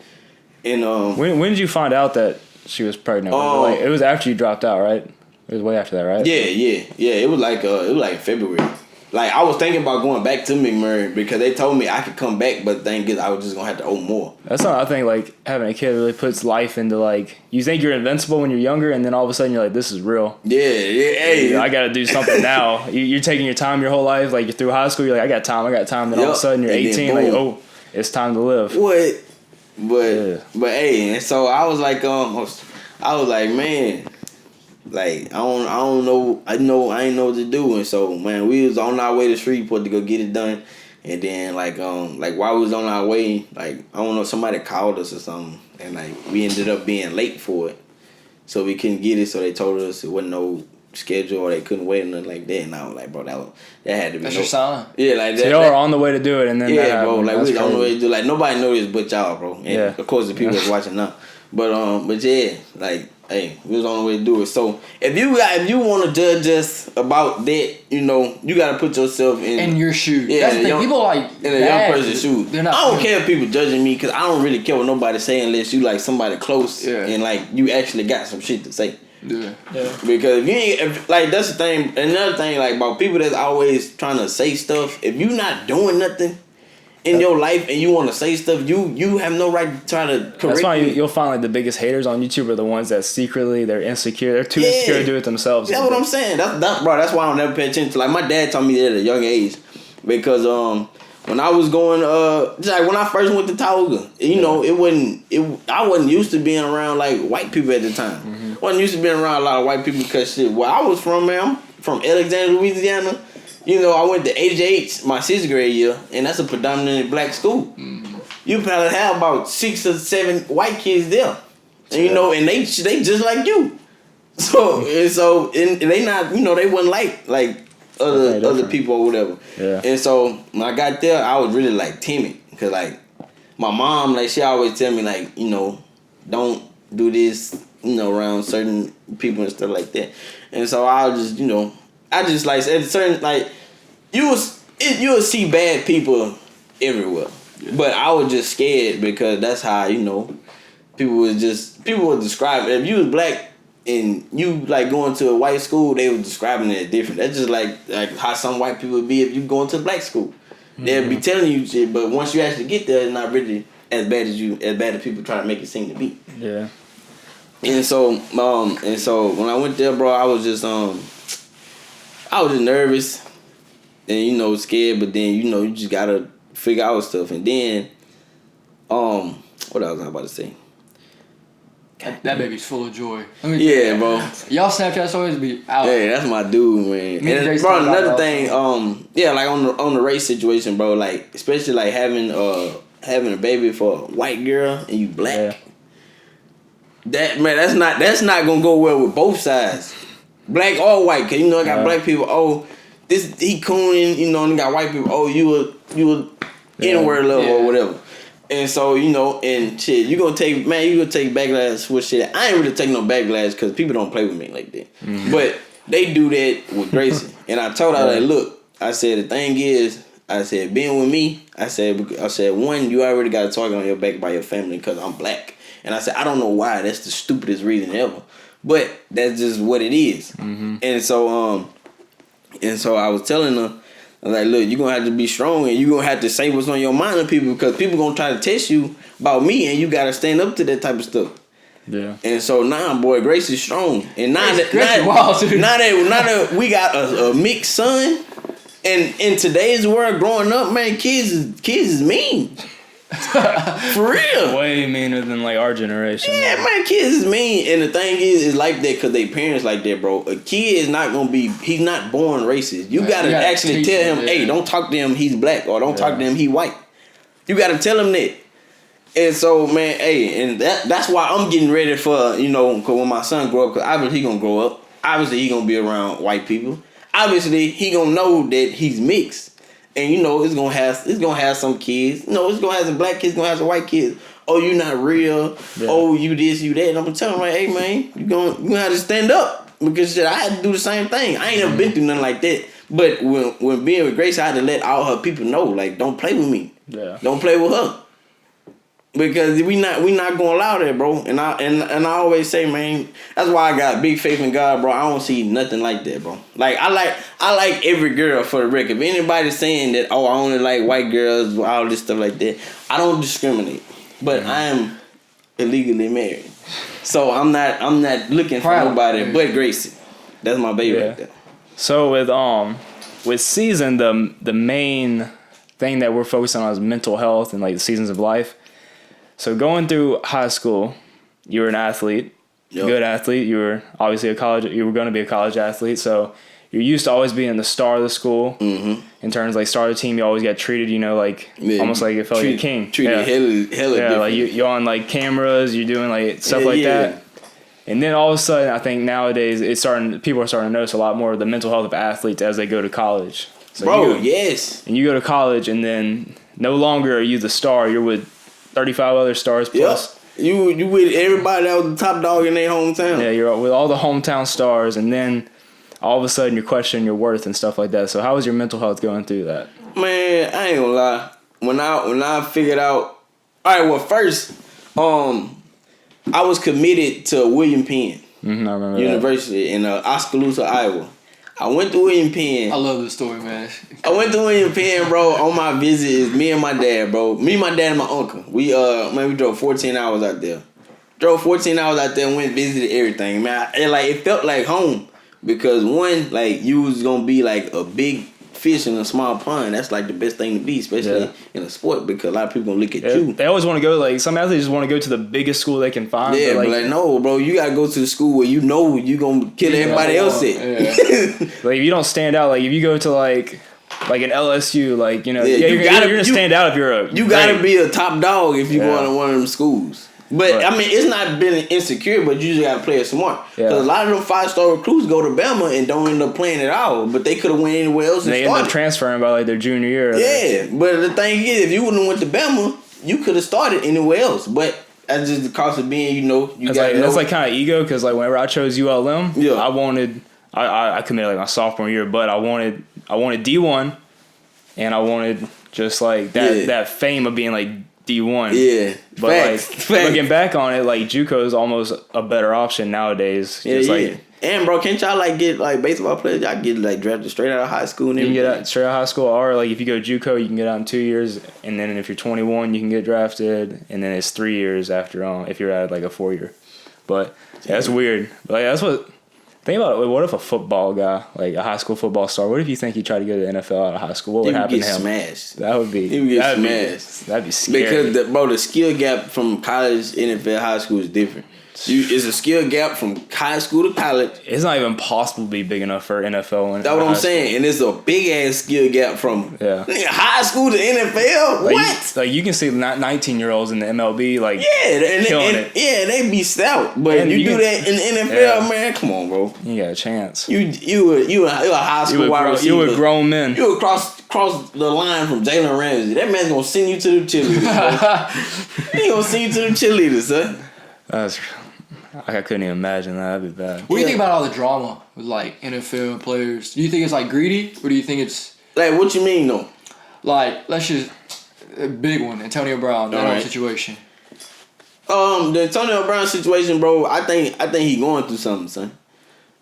And when did you find out that she was pregnant? It was after you dropped out, right? It was way after that, right? Yeah. It was like in February. Like I was thinking about going back to McMurray because they told me I could come back, but the thing is I was just gonna have to owe more. That's not. I think like having a kid really puts life into like you think you're invincible when you're younger, and then all of a sudden you're like, this is real. Yeah. Hey, I got to do something now. You're taking your time your whole life. Like you're through high school, you're like, I got time. Then all of a sudden you're 18, like it's time to live. What? But hey, and so I was like, man, like I don't know, I ain't know what to do, and so man, we was on our way to Shreveport to go get it done, and then like while we was on our way, like I don't know, somebody called us or something, and like we ended up being late for it, so we couldn't get it, so they told us it wasn't no schedule or they couldn't wait or nothing like that, and I was like, bro, that had to be. That's your sign. Yeah, like that. So y'all are on the way to do it, and then bro, like we was on the way to do it. Like nobody knows this but y'all, bro. And of course the people that's watching now. But yeah, like hey, we was on the way to do it. So if you want to judge us about that, you got to put yourself in your shoes. Yeah, that's the thing. People like in a young person's shoes. I don't care if people judging me because I don't really care what nobody say unless you like somebody close and like you actually got some shit to say. Yeah. Because if you ain't that's the thing. Another thing like about people that's always trying to say stuff. If you not doing nothing in your life and you want to say stuff, you have no right to try to correct. That's why you'll find like the biggest haters on YouTube are the ones that secretly they're insecure. They're too insecure to do it themselves. That's what I'm saying. That's why I don't never pay attention to. Like my dad taught me that at a young age because when I was going just like when I first went to Tauga, I wasn't used to being around like white people at the time. Mm-hmm. Wasn't used to being around a lot of white people because shit. Where I was from, man, I'm from Alexandria, Louisiana. I went to HH my 6th grade year, and that's a predominantly black school. Mm-hmm. You probably have about 6 or 7 white kids there, and and they just like you. So and they not they wasn't like other people or whatever. Yeah. And so when I got there, I was really like timid because like my mom like she always tell me like don't do this around certain people and stuff like that. And so I was just I just like at certain like you'll see bad people everywhere, but I was just scared because that's how people would describe it. If you was black and you like going to a white school, they were describing it different. That's just like how some white people would be if you going to a black school. Mm-hmm. They'll be telling you shit, but once you actually get there, it's not really as bad as people try to make it seem to be. Yeah. And so when I went there, bro, I was just nervous and scared, but then you just gotta figure out stuff. And then what else was I about to say? That baby's full of joy. Yeah, bro. Y'all Snapchat stories be out. Yeah, that's my dude, man. And bro, another thing, like on the race situation, bro, like especially like having a baby for a white girl and you black. Yeah. That's not gonna go well with both sides, black or white. Cause I got black people. Oh, this he cooning. And got white people. Oh, you a N-word lover or whatever. And so and shit, you gonna take backlash with shit. I ain't really taking no backlash because people don't play with me like that. Mm-hmm. But they do that with Gracie. And I told her like, look, I said the thing is, I said being with me, I said one, you already got a target on your back by your family because I'm black. And I said, I don't know why. That's the stupidest reason ever. but that's just what it is. And so I was telling her, I was like, look, you're gonna have to be strong, and you're gonna have to say what's on your mind to people, because people gonna try to test you about me, and you gotta stand up to that type of stuff. Yeah. And so now, boy, Grace is strong, and now that we got a mixed son, and in today's world, growing up, man, kids is mean. For real. Way meaner than like our generation. Yeah, man, kids is mean. And the thing is like that because they parents like that, bro. A kid is not gonna be, he's not born racist. You gotta actually tell him, hey, don't talk to him, he's black, or don't talk to him, he white. You gotta tell him that. And so, man, hey, and that's why I'm getting ready for, you know, because when my son grow up, because obviously he gonna grow up, obviously he gonna be around white people. Obviously he gonna know that he's mixed. And you know it's gonna have some kids. You know it's gonna have some black kids, gonna have some white kids. Oh, you not real. Yeah. Oh, you this, you that. And I'm gonna tell them like, hey man, you gonna have to stand up, because shit, I had to do the same thing. I ain't never been through nothing like that. But when being with Grace, I had to let all her people know, like, don't play with me. Yeah. Don't play with her. Because we not gonna allow that, bro. And I always say, man, that's why I got big faith in God, bro. I don't see nothing like that, bro. Like I like every girl, for the record. If anybody's saying that, oh, I only like white girls, all this stuff like that, I don't discriminate. But I am illegally married, so I'm not looking for nobody but Gracie. That's my baby right there. So with SZND, the main thing that we're focusing on is mental health and like the seasons of life. So going through high school, you were an athlete, good athlete. You were obviously you were going to be a college athlete. So you're used to always being the star of the school. Mm-hmm. In terms of like star of the team, you always got treated, you know, like almost like you felt like a king. Treated hella different. Like you're on like cameras, you're doing like stuff like that. And then all of a sudden, I think nowadays people are starting to notice a lot more of the mental health of athletes as they go to college. So yes. And you go to college, and then no longer are you the star. You're with 35 other stars plus. Yep. You with everybody that was the top dog in their hometown. Yeah, you're with all the hometown stars, and then all of a sudden you're questioning your worth and stuff like that. So how was your mental health going through that? Man, I ain't gonna lie. When I figured out, all right, well, first, I was committed to William Penn University in Oskaloosa, Iowa. I went to William Penn. I love this story, man. I went to William Penn, bro. On my visit is me and my dad, bro. Me, my dad, and my uncle. We drove 14 hours out there. Drove 14 hours out there and went and visited everything, man. It felt like home, because one, like, you was gonna be like a big fish in a small pond. That's like the best thing to be, especially in a sport, because a lot of people gonna look at you. They always want to go, like, some athletes just want to go to the biggest school they can find. Yeah, but like no, bro, you gotta go to the school where you know you gonna kill everybody else at. Yeah. Like if you don't stand out, like if you go to like an LSU, like, you know, you're gonna stand out if you're you gotta be a top dog if you go to one of them schools. But I mean, it's not been insecure, but you just gotta play it smart. Because a lot of them 5-star recruits go to Bama and don't end up playing at all. But they could have went anywhere else. They end up transferring by like their junior year. Yeah, but the thing is, if you wouldn't have went to Bama, you could have started anywhere else. But that's just the cost of being, you know, you got. That's like kind of ego, because like whenever I chose ULM, I committed like my sophomore year, but I wanted D1, and I wanted just like that fame of being like D1. Yeah. But facts. Looking back on it, like JUCO is almost a better option nowadays. And bro, can't y'all like get like baseball players? Y'all get like drafted straight out of high school and everything. You can get out straight out of high school, or like if you go JUCO, you can get out in 2 years, and then if you're 21, you can get drafted, and then it's 3 years after if you're at like a 4-year. But that's weird. But like, that's what. Think about it. What if a football guy, like a high school football star, what if you think he tried to go to the NFL out of high school? What would happen to him? Smashed. That would be. He would get smashed. That'd be scary. Because the skill gap from college, NFL, high school is different. It's a skill gap from high school to college. It's not even possible to be big enough for NFL. That's what I'm saying. And it's a big ass skill gap from high school to NFL. Like what? Like you can see 19-year-olds in the MLB like killing it. Yeah, they be stout. But you do that in the NFL, man. Come on, bro. You got a chance. You a high school wide receiver. You a grown man. You cross the line from Jalen Ramsey. That man's gonna send you to the cheerleaders. He gonna send you to the cheerleaders, son. I couldn't even imagine that. That'd be bad. What do you think about all the drama with like NFL players? Do you think it's like greedy, or do you think it's like, what you mean though? Like, let's just a big one, Antonio Brown, that whole situation. The Antonio Brown situation, bro. I think he going through something, son.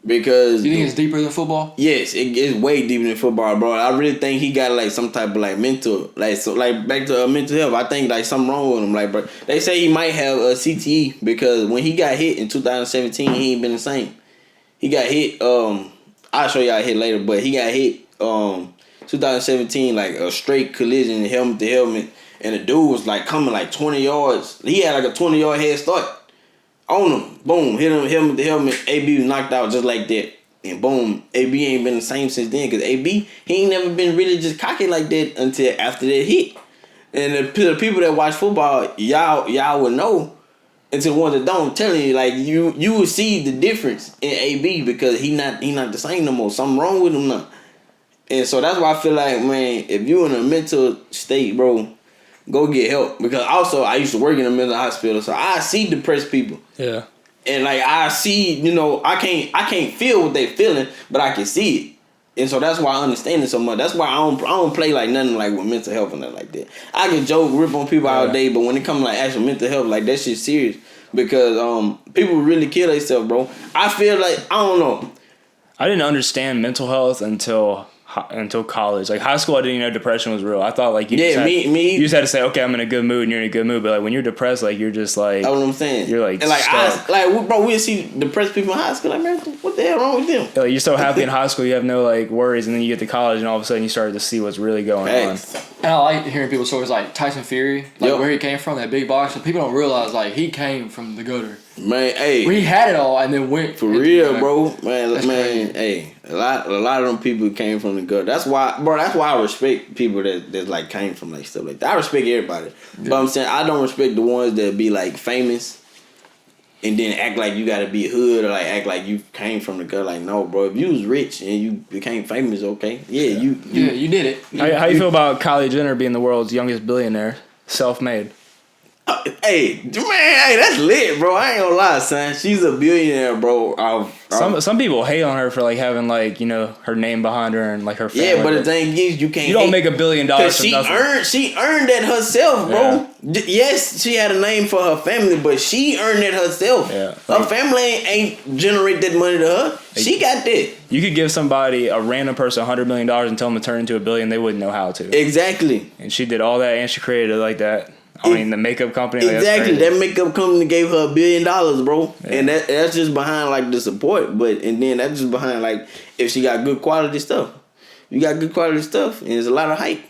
Because You think it's deeper than football? yes, it's way deeper than football, bro. I really think he got like some type of like mental, like back to mental health. I think like something wrong with him, like, bro. They say he might have a CTE because when he got hit in 2017, he ain't been the same. He got hit. I'll show y'all a hit later, but he got hit 2017 like a straight collision, helmet to helmet, and the dude was like coming like 20 yards. He had like a 20-yard head start on him. Boom, hit him helmet to helmet. AB was knocked out just like that. And boom, AB ain't been the same since then. Because AB, he ain't never been really just cocky like that until after that hit. And the people that watch football, y'all would know. And to the ones that don't, I'm telling you, like you will see the difference in AB because he not the same no more. Something wrong with him now. And so that's why I feel like, man, if you in a mental state, bro, go get help. Because also I used to work in a mental hospital, so I see depressed people. Yeah. And like I see, I can't feel what they feeling, but I can see it. And so that's why I understand it so much. That's why I don't play like nothing like with mental health and nothing like that. I can joke, rip on people all day, but when it comes to like actual mental health, like that shit's serious. Because people really kill themselves, bro. I feel like, I don't know. I didn't understand mental health until college. Like high school, I didn't even know depression was real. I thought like you just had to say, okay, I'm in a good mood, and you're in a good mood. But like when you're depressed, like you're just like, that's what I'm saying. You're like, and like stuck. bro, we see depressed people in high school. Like, man, what the hell wrong with them? Like, you're so happy in high school, you have no like worries, and then you get to college, and all of a sudden you start to see what's really going on. And I like hearing people's stories like Tyson Fury, like Yep. where he came from, that big boxer. People don't realize like he came from the gutter. Man, hey, Where he had it all and then went for real, the bro. Man, That's crazy. hey, a lot of them people came from the gut. That's why I respect people that like came from like stuff like that. I respect everybody, but I'm saying I don't respect the ones that be like famous and then act like you gotta be hood or like act like you came from the gut. Like, no, bro. If you was rich and you became famous, okay, you did it. How you feel about Kylie Jenner being the world's youngest billionaire, self-made? Hey, man, hey, that's lit, bro. I ain't gonna lie, son. She's a billionaire, bro. Some people hate on her for like having like her name behind her and like her family. Yeah, but the thing is, you can't. You don't make $1 billion from she nothing. she earned that herself, bro. Yes, she had a name for her family, but she earned it herself. Yeah. Her family ain't generate that money to her. She got that. You could give somebody, a random person, $100 million and tell them to turn into $1 billion. They wouldn't know how to. Exactly. And she did all that, and she created it like that. I mean, the makeup company. Like, Exactly. That makeup company gave her $1 billion, bro. Yeah. And that's just behind like the support. And then that's just behind like if she got good quality stuff. You got good quality stuff, and there's a lot of hype.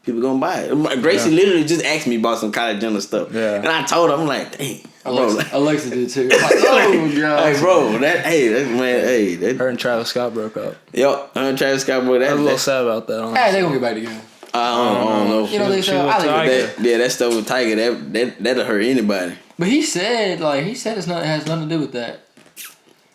People gonna buy it. Gracie literally just asked me about some Kylie Jenner stuff. Yeah. And I told her, I'm like, dang. Alexa did too. Like, oh god. Hey, bro, that her and Travis Scott broke up. Yo, her and Travis Scott, bro. I was a little sad about that. Honestly. Hey, they gonna get back together. I don't know. You know they say I Tiger. That stuff with Tiger, that'll hurt anybody. But he said it's not, it has nothing to do with that.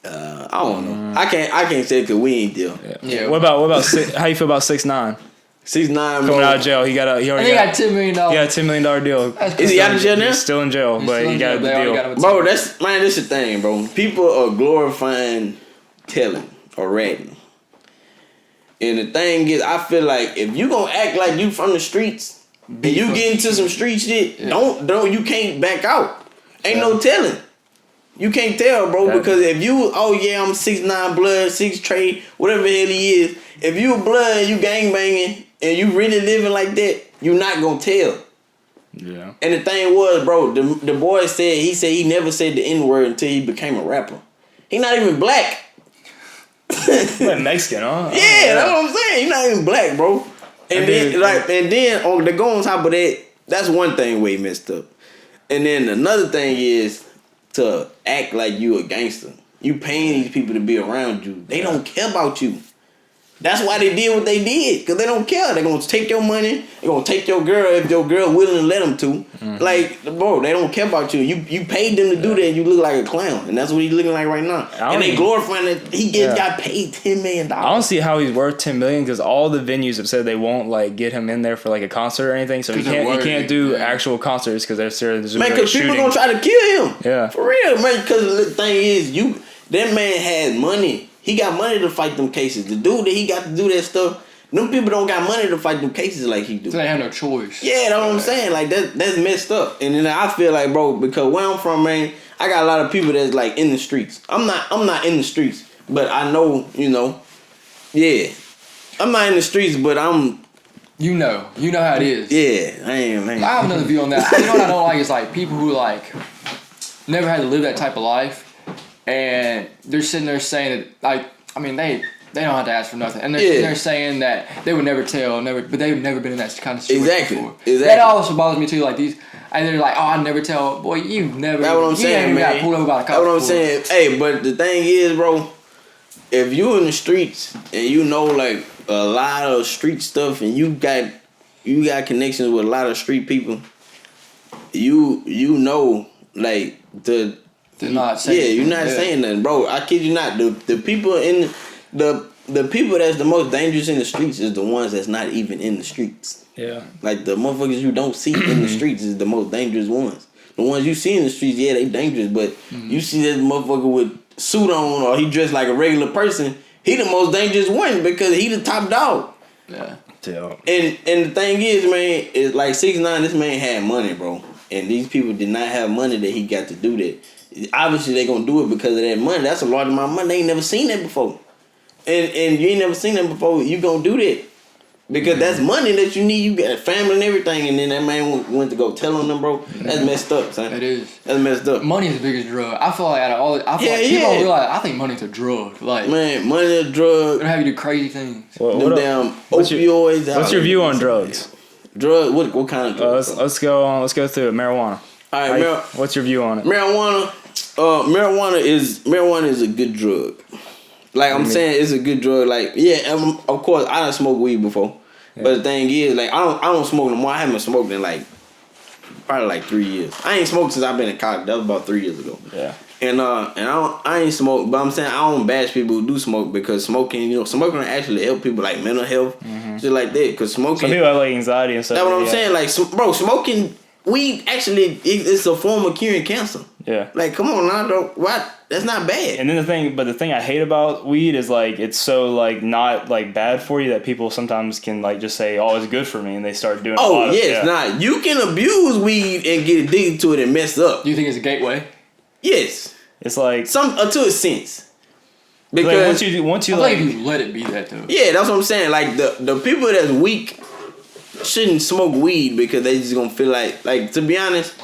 I don't know. I can't say because we ain't deal. Yeah. What about how you feel about 6ix9ine 6ix9ine, coming bro. out of jail? He And already they got $10 million. He got a $10 million deal. Is he out of jail now? He's still in jail, but he got the deal. Bro, that's the thing, bro. People are glorifying telling or ratting. And the thing is, I feel like if you gonna act like you from the streets and you get into some street shit, don't you can't back out. Ain't no telling. You can't tell, bro, because if you, I'm 6ix9ine blood, 6 Trey, whatever the hell he is. If you a blood and you gangbanging and you really living like that, you not gonna tell. Yeah. And the thing was, bro, the boy said he never said the N-word until he became a rapper. He not even black. What, Mexican, huh? Yeah, that's what I'm saying. He's not even black, bro. And then on the go on top of that, that's one thing way messed up. And then another thing is to act like you a gangster. You paying these people to be around you. They don't care about you. That's why they did what they did, because they don't care. They're going to take your money. They're going to take your girl if your girl willing to let them to. Mm-hmm. Like, bro, they don't care about you. You paid them to do that and you look like a clown. And that's what he's looking like right now. And they glorifying that he got paid $10 million. I don't see how he's worth $10 million because all the venues have said they won't like get him in there for like a concert or anything. So he can't do actual concerts because they're serious. Man, because people going to try to kill him. Yeah. For real, man. Because the thing is, that man had money. He got money to fight them cases. The dude that he got to do that stuff, them people don't got money to fight them cases like he do. So they have no choice. Yeah, that's what I'm saying. Like that's messed up. And then I feel like, bro, because where I'm from, man, I got a lot of people that's like in the streets. I'm not in the streets, but I know, yeah. I'm not in the streets, but I'm. You know how it is. Yeah, I am, man. I have another view on that. You know what I don't like is like people who like never had to live that type of life, and they're sitting there saying that like they don't have to ask for nothing, and they're sitting there saying that they would never tell, but they've never been in that kind of situation before. Exactly. That also bothers me too. Like these, and they're like, oh, I never tell. Boy, you've never. That's what I'm saying, man. Got pulled over by a cop. That's what I'm saying. Hey, but the thing is, bro, if you in the streets and you know like a lot of street stuff, and you got connections with a lot of street people, you know like they're not saying you're not saying nothing, bro. I kid you not. The people in the people that's the most dangerous in the streets is the ones that's not even in the streets. Yeah. Like the motherfuckers you don't see in the streets is the most dangerous ones. The ones you see in the streets, yeah, they dangerous, but you see this motherfucker with suit on or he dressed like a regular person, he the most dangerous one because he the top dog. Yeah. And the thing is, man, is like 6ix9ine, this man had money, bro. And these people did not have money that he got to do that. Obviously they gonna do it because of that money. That's a large amount of money. They ain't never seen that before. And you ain't never seen that before, you gonna do that. Because that's money that you need. You got a family and everything, and then that man went to go tell on them, bro. That's messed up, son. It is. That's messed up. Money is the biggest drug. I feel like out of all, people don't realize. I think money's a drug. Like man, money is a drug. It'll have you do crazy things. Them damn opioids. What's your view on drugs? Drugs? What kind of drugs? Let's go through it. Marijuana. All right, what's your view on it? Marijuana. Marijuana is a good drug. Like I'm saying, it's a good drug. Like of course I done smoked weed before, but the thing is, like I don't smoke no more. I haven't smoked in like probably like 3 years. I ain't smoked since I've been in college. That was about 3 years ago. Yeah. And I ain't smoked, but I'm saying I don't bash people who do smoke because smoking will actually help people like mental health, shit like that. Cause smoking, some people have like anxiety and stuff. That's what I'm saying. Like, bro, smoking weed actually it's a form of curing cancer. Yeah. Like, come on now, though. What? That's not bad. And then the thing I hate about weed is like it's so like not like bad for you that people sometimes can like just say, oh, it's good for me, and they start doing. It's not. You can abuse weed and get addicted to it and mess up. Do you think it's a gateway? Yes. It's like some to a sense. Because like once you like you let it be that though. Yeah, that's what I'm saying. Like the people that's weak shouldn't smoke weed because they just gonna feel like to be honest,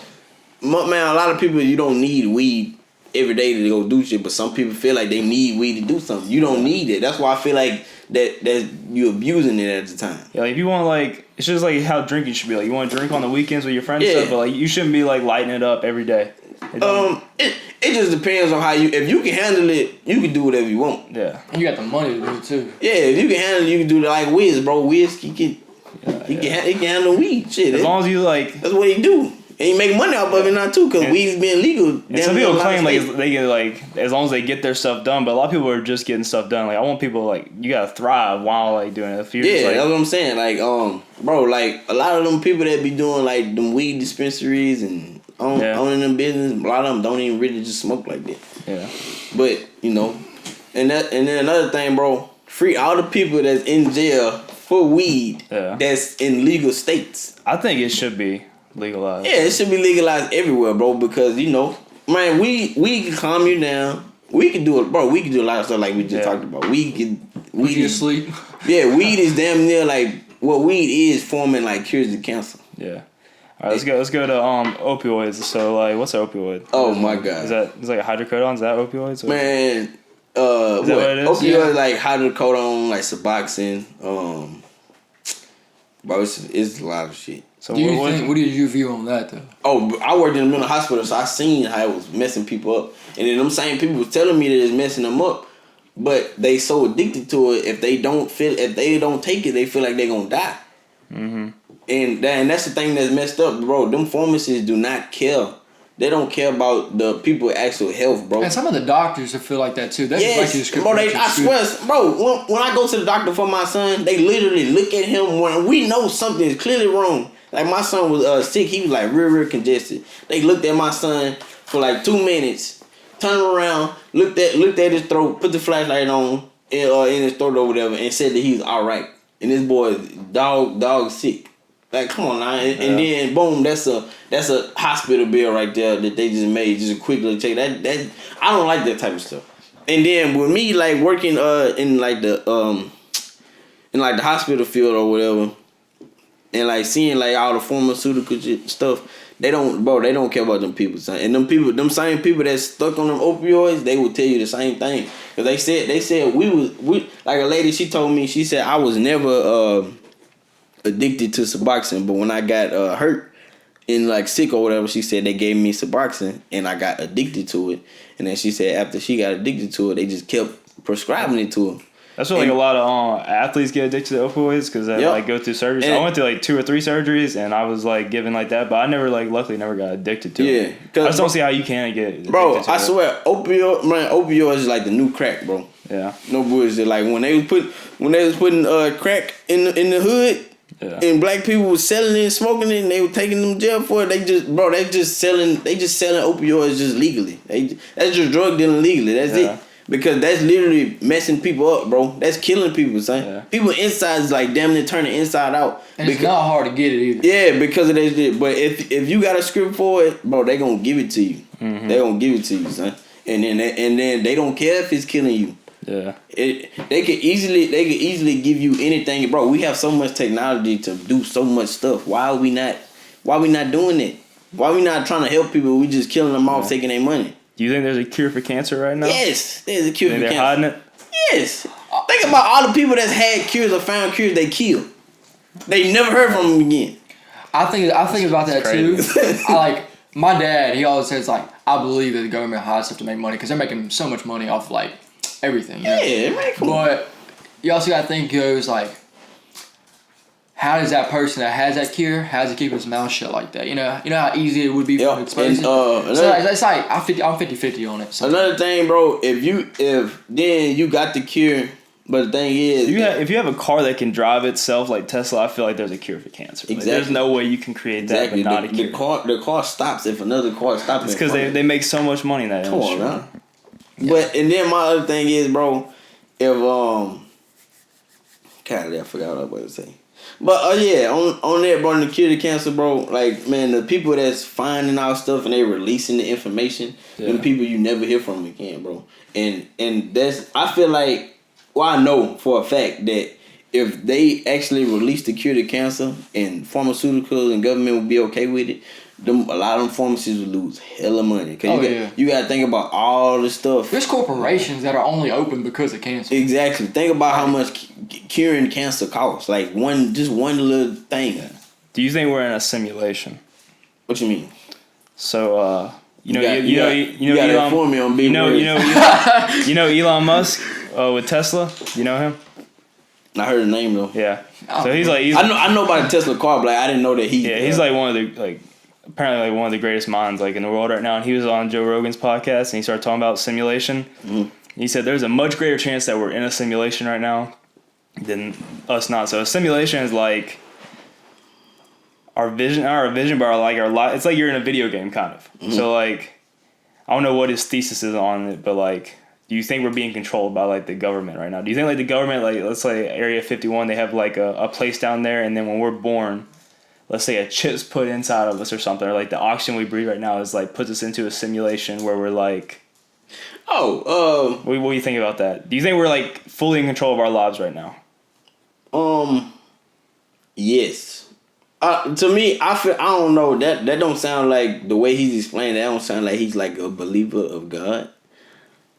man, a lot of people you don't need weed every day to go do shit, but some people feel like they need weed to do something. You don't need it. That's why I feel like that you abusing it at the time. Yeah, like if you want like it's just like how drinking should be. Like you want to drink on the weekends with your friends and stuff, but like you shouldn't be like lighting it up every day. It just depends on how if you can handle it, you can do whatever you want. Yeah. And you got the money to do it too. Yeah, if you can handle it, you can do it like Wiz, bro. Wiz he can handle weed. Shit. As long as you like that's what he do. And you make money off of it now too, cause weed's been legal. And some people claim like they get like as long as they get their stuff done, but a lot of people are just getting stuff done. Like I want people like you gotta thrive while like doing it. If you're just, like, that's what I'm saying. Like bro, like a lot of them people that be doing like them weed dispensaries and owning them business, a lot of them don't even really just smoke like that. Yeah. But and then another thing, bro, free all the people that's in jail for weed. That's in legal states. I think it should be legalized. Yeah, it should be legalized everywhere, bro, because man, weed can calm you down. We can do it, bro. We can do a lot of stuff like we just talked about. Weed is sleep. Yeah, weed is damn near like what weed is forming like cures the cancer. Yeah. All right, let's go to opioids. So like, what's an opioid? Oh my god. Is like hydrocodone? Is that opioids? Or? Man, is that what it is? Opioids like hydrocodone, like Suboxone. Bro, it's a lot of shit. So what did you view on that though? Oh, I worked in a mental hospital, so I seen how it was messing people up, and then them same people was telling me that it's messing them up, but they so addicted to it. If they don't take it, they feel like they're gonna die. Mm-hmm. And that's the thing that's messed up, bro. Them pharmacists do not care. They don't care about the people's actual health, bro. And some of the doctors feel like that too. They just bro. I swear, bro. When I go to the doctor for my son, they literally look at him when we know something is clearly wrong. Like my son was sick. He was like real congested. They looked at my son for like 2 minutes, turned around, looked at his throat, put the flashlight on in his throat or whatever, and said that he's all right. and this boy dog sick. Like, come on now, and then boom, that's a hospital bill right there that they just made, just a quick little check. That I don't like that type of stuff. And then with me like working in like the hospital field or whatever, and like seeing like all the pharmaceutical stuff, they don't care about them people, son. And them same people that's stuck on them opioids, they will tell you the same thing. Cause they said we like a lady, she told me, she said I was never addicted to Suboxone, but when I got hurt and like sick or whatever, she said they gave me Suboxone and I got addicted to it. And then she said after she got addicted to it, they just kept prescribing it to her. That's what like a lot of athletes get addicted to opioids because they like go through surgeries. I went through like 2 or 3 surgeries and I was like given like that, but I never luckily never got addicted to it. I just don't see how you can get addicted bro. To I swear, opioids is like the new crack, bro. Yeah, no bullshit. Like when they was putting crack in the hood. Yeah. And black people was selling it and smoking it and they were taking them to jail for it. They just selling opioids just legally. That's just drug dealing legally. That's it. Because that's literally messing people up, bro. That's killing people, son. Yeah. People inside is like damn near turning inside out. And it's not hard to get it either. Yeah, because of that shit. But if you got a script for it, bro, they gonna give it to you. Mm-hmm. They gonna give it to you, son. And then they don't care if it's killing you. Yeah. They could easily give you anything, bro. We have so much technology to do so much stuff. Why are we not doing it? Why are we not trying to help people? We just killing them off, taking their money. Do you think there's a cure for cancer right now? Yes, there's a cure for cancer. They're hiding it? Yes. Think about all the people that's had cures or found cures they killed. They never heard from them again. I think about that too. My dad, he always says like, I believe that the government hides stuff to make money because they're making so much money off like everything. You know? Yeah, man. But you also got to think, goes like, how does that person that has that cure, how does he keep his mouth shut like that? You know how easy it would be for him to expose it? So it's like I'm 50-50 on it. Sometimes. Another thing, bro, if then you got the cure, but the thing is, if you have a car that can drive itself like Tesla, I feel like there's a cure for cancer. Exactly. Like, there's no way you can create that but not a cure. The car stops if another car stops. It's because they make so much money in that industry. Come on, man. Yeah. But and then my other thing is, bro, if I forgot what I was about to say. But on that, bro, to cure the cancer, bro, like, man, the people that's finding out stuff and they releasing the information, them people you never hear from again, bro. And that's, I feel like, well, I know for a fact that if they actually release the cure to cancer and pharmaceuticals and government would be okay with it, a lot of them pharmacies would lose hella money. Cause you got to think about all the stuff. There's corporations that are only open because of cancer. Exactly. Think about how much curing cancer costs. Like one little thing. Do you think we're in a simulation? What you mean? So you know Elon Musk with Tesla. You know him? I heard the name though. Yeah. So he's like I know about the Tesla car, but like, I didn't know that he's like one of the apparently like one of the greatest minds like in the world right now. And he was on Joe Rogan's podcast and he started talking about simulation. Mm-hmm. He said there's a much greater chance that we're in a simulation right now than us not. So a simulation is like our vision, but our life. It's like you're in a video game kind of. Mm-hmm. So like I don't know what his thesis is on it, but like, do you think we're being controlled by like the government right now? Do you think like the government, like let's say Area 51, they have like a place down there, and then when we're born, let's say a chip's put inside of us or something, or like the oxygen we breathe right now is like puts us into a simulation where we're like, what do you think about that? Do you think we're like fully in control of our lives right now? Yes. To me, I don't know, that don't sound like the way he's explaining. That don't sound like he's like a believer of God.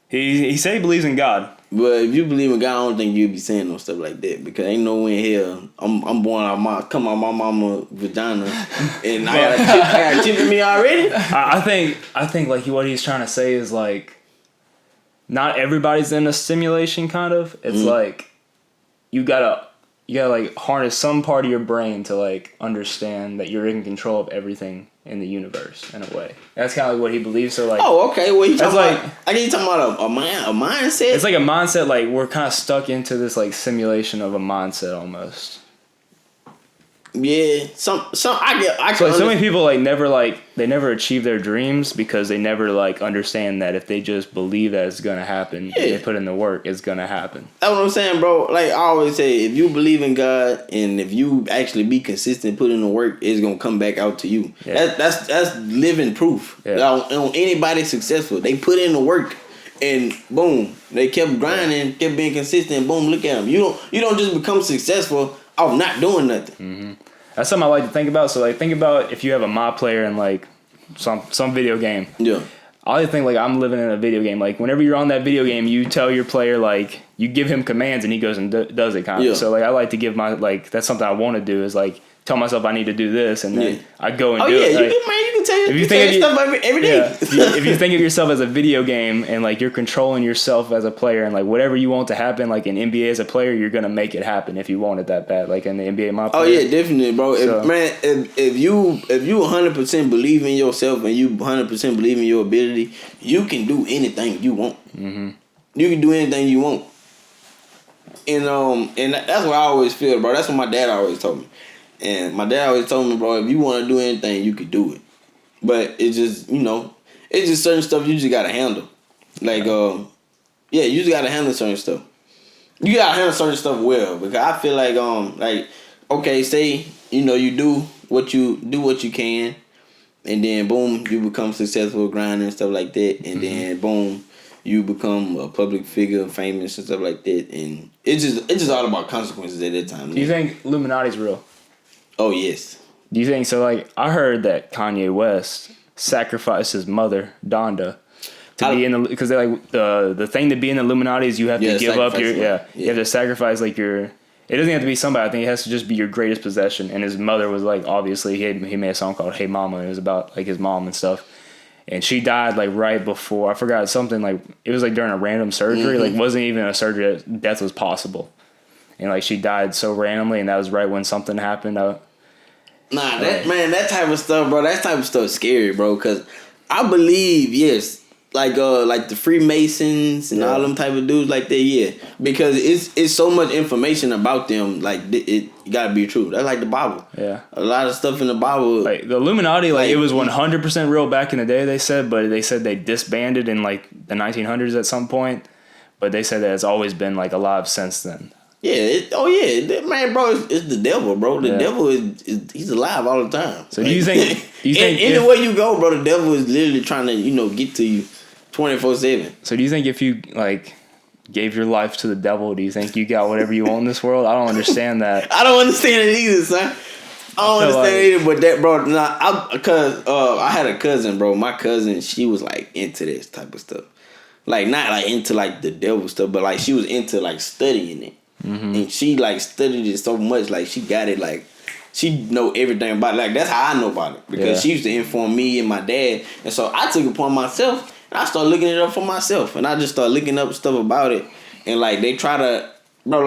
He said he believes in God. But if you believe in God, I don't think you'd be saying no stuff like that, because ain't no way in hell I'm born out my mama vagina and I got a chip in me already. I think like what he's trying to say is like not everybody's in a simulation kind of. It's like you gotta like harness some part of your brain to like understand that you're in control of everything in the universe in a way. That's kind of like what he believes. So like, okay. Well, you talking about? I think you talking about a mindset. It's like a mindset. Like we're kind of stuck into this like simulation of a mindset almost. Yeah, some I So can so many people they never achieve their dreams because they never understand that if they just believe that it's gonna happen, Yeah. they put in the work, it's gonna happen. That's what I'm saying, bro. Like I always say, if you believe in God and if you actually be consistent, put in the work, it's gonna come back out to you. Yeah. That's living proof. Yeah. On anybody successful, they put in the work, and boom, they kept grinding, kept being consistent. Boom, look at them. You don't just become successful off not doing nothing. That's something I like to think about. So think about if you have a mod player in some video game. Yeah. I always think I'm living in a video game. Whenever you're on that video game, you tell your player you give him commands and he goes and does it kind of. Yeah. So I like to give my that's something I want to do is tell myself I need to do this and then I go and do it. Oh yeah, you can tell if you tell think of stuff every day. Yeah, if you think of yourself as a video game and you're controlling yourself as a player and whatever you want to happen in NBA as a player, you're gonna make it happen if you want it that bad. In the NBA, my player. Oh yeah, definitely, bro. So, If you 100% believe in yourself and you 100% believe in your ability, you can do anything you want. Mm-hmm. You can do anything you want. And that's what I always feel, bro. That's what my dad always told me. And my dad always told me, bro, if you want to do anything, you could do it. But it's just, it's just certain stuff you just gotta handle. You just gotta handle certain stuff. You gotta handle certain stuff well, because I feel okay, say you do what you can, and then boom, you become successful, grinding and stuff like that, and then boom, you become a public figure, famous and stuff like that, and it's just all about consequences at that time. Do you think Illuminati's real? Oh yes. Do you think so? I heard that Kanye West sacrificed his mother, Donda, to be in the because the thing to be in the Illuminati is you have to give up your you have to sacrifice your. It doesn't have to be somebody. I think it has to just be your greatest possession. And his mother was obviously he made a song called "Hey Mama." And it was about his mom and stuff. And she died right before, I forgot something it was during a random surgery. Mm-hmm. Wasn't even a surgery. Death was possible. And she died so randomly, and that was right when something happened. That type of stuff, bro. That type of stuff is scary, bro. Cause I believe, yes, the Freemasons and all them type of dudes like that, yeah. Because it's so much information about them, it gotta be true. That's the Bible. Yeah. A lot of stuff in the Bible. The Illuminati, it was 100% real back in the day, they said, but they said they disbanded in the 1900s at some point. But they said that it's always been alive since then. Yeah, man, bro, it's the devil, bro. The devil he's alive all the time. So do you think anywhere you go, bro, the devil is literally trying to get to you 24/7. So do you think if you gave your life to the devil, do you think you got whatever you want in this world? I don't understand that. I don't understand it either, son. I don't understand it either, but that, bro, because I had a cousin, bro. My cousin, she was into this type of stuff. Not into the devil stuff, but she was into studying it. Mm-hmm. And she studied it so much, she got it, she know everything about it. That's how I know about it, because she used to inform me and my dad, and so I took it upon myself and I started looking it up for myself, and I just started looking up stuff about it, and they try to, bro,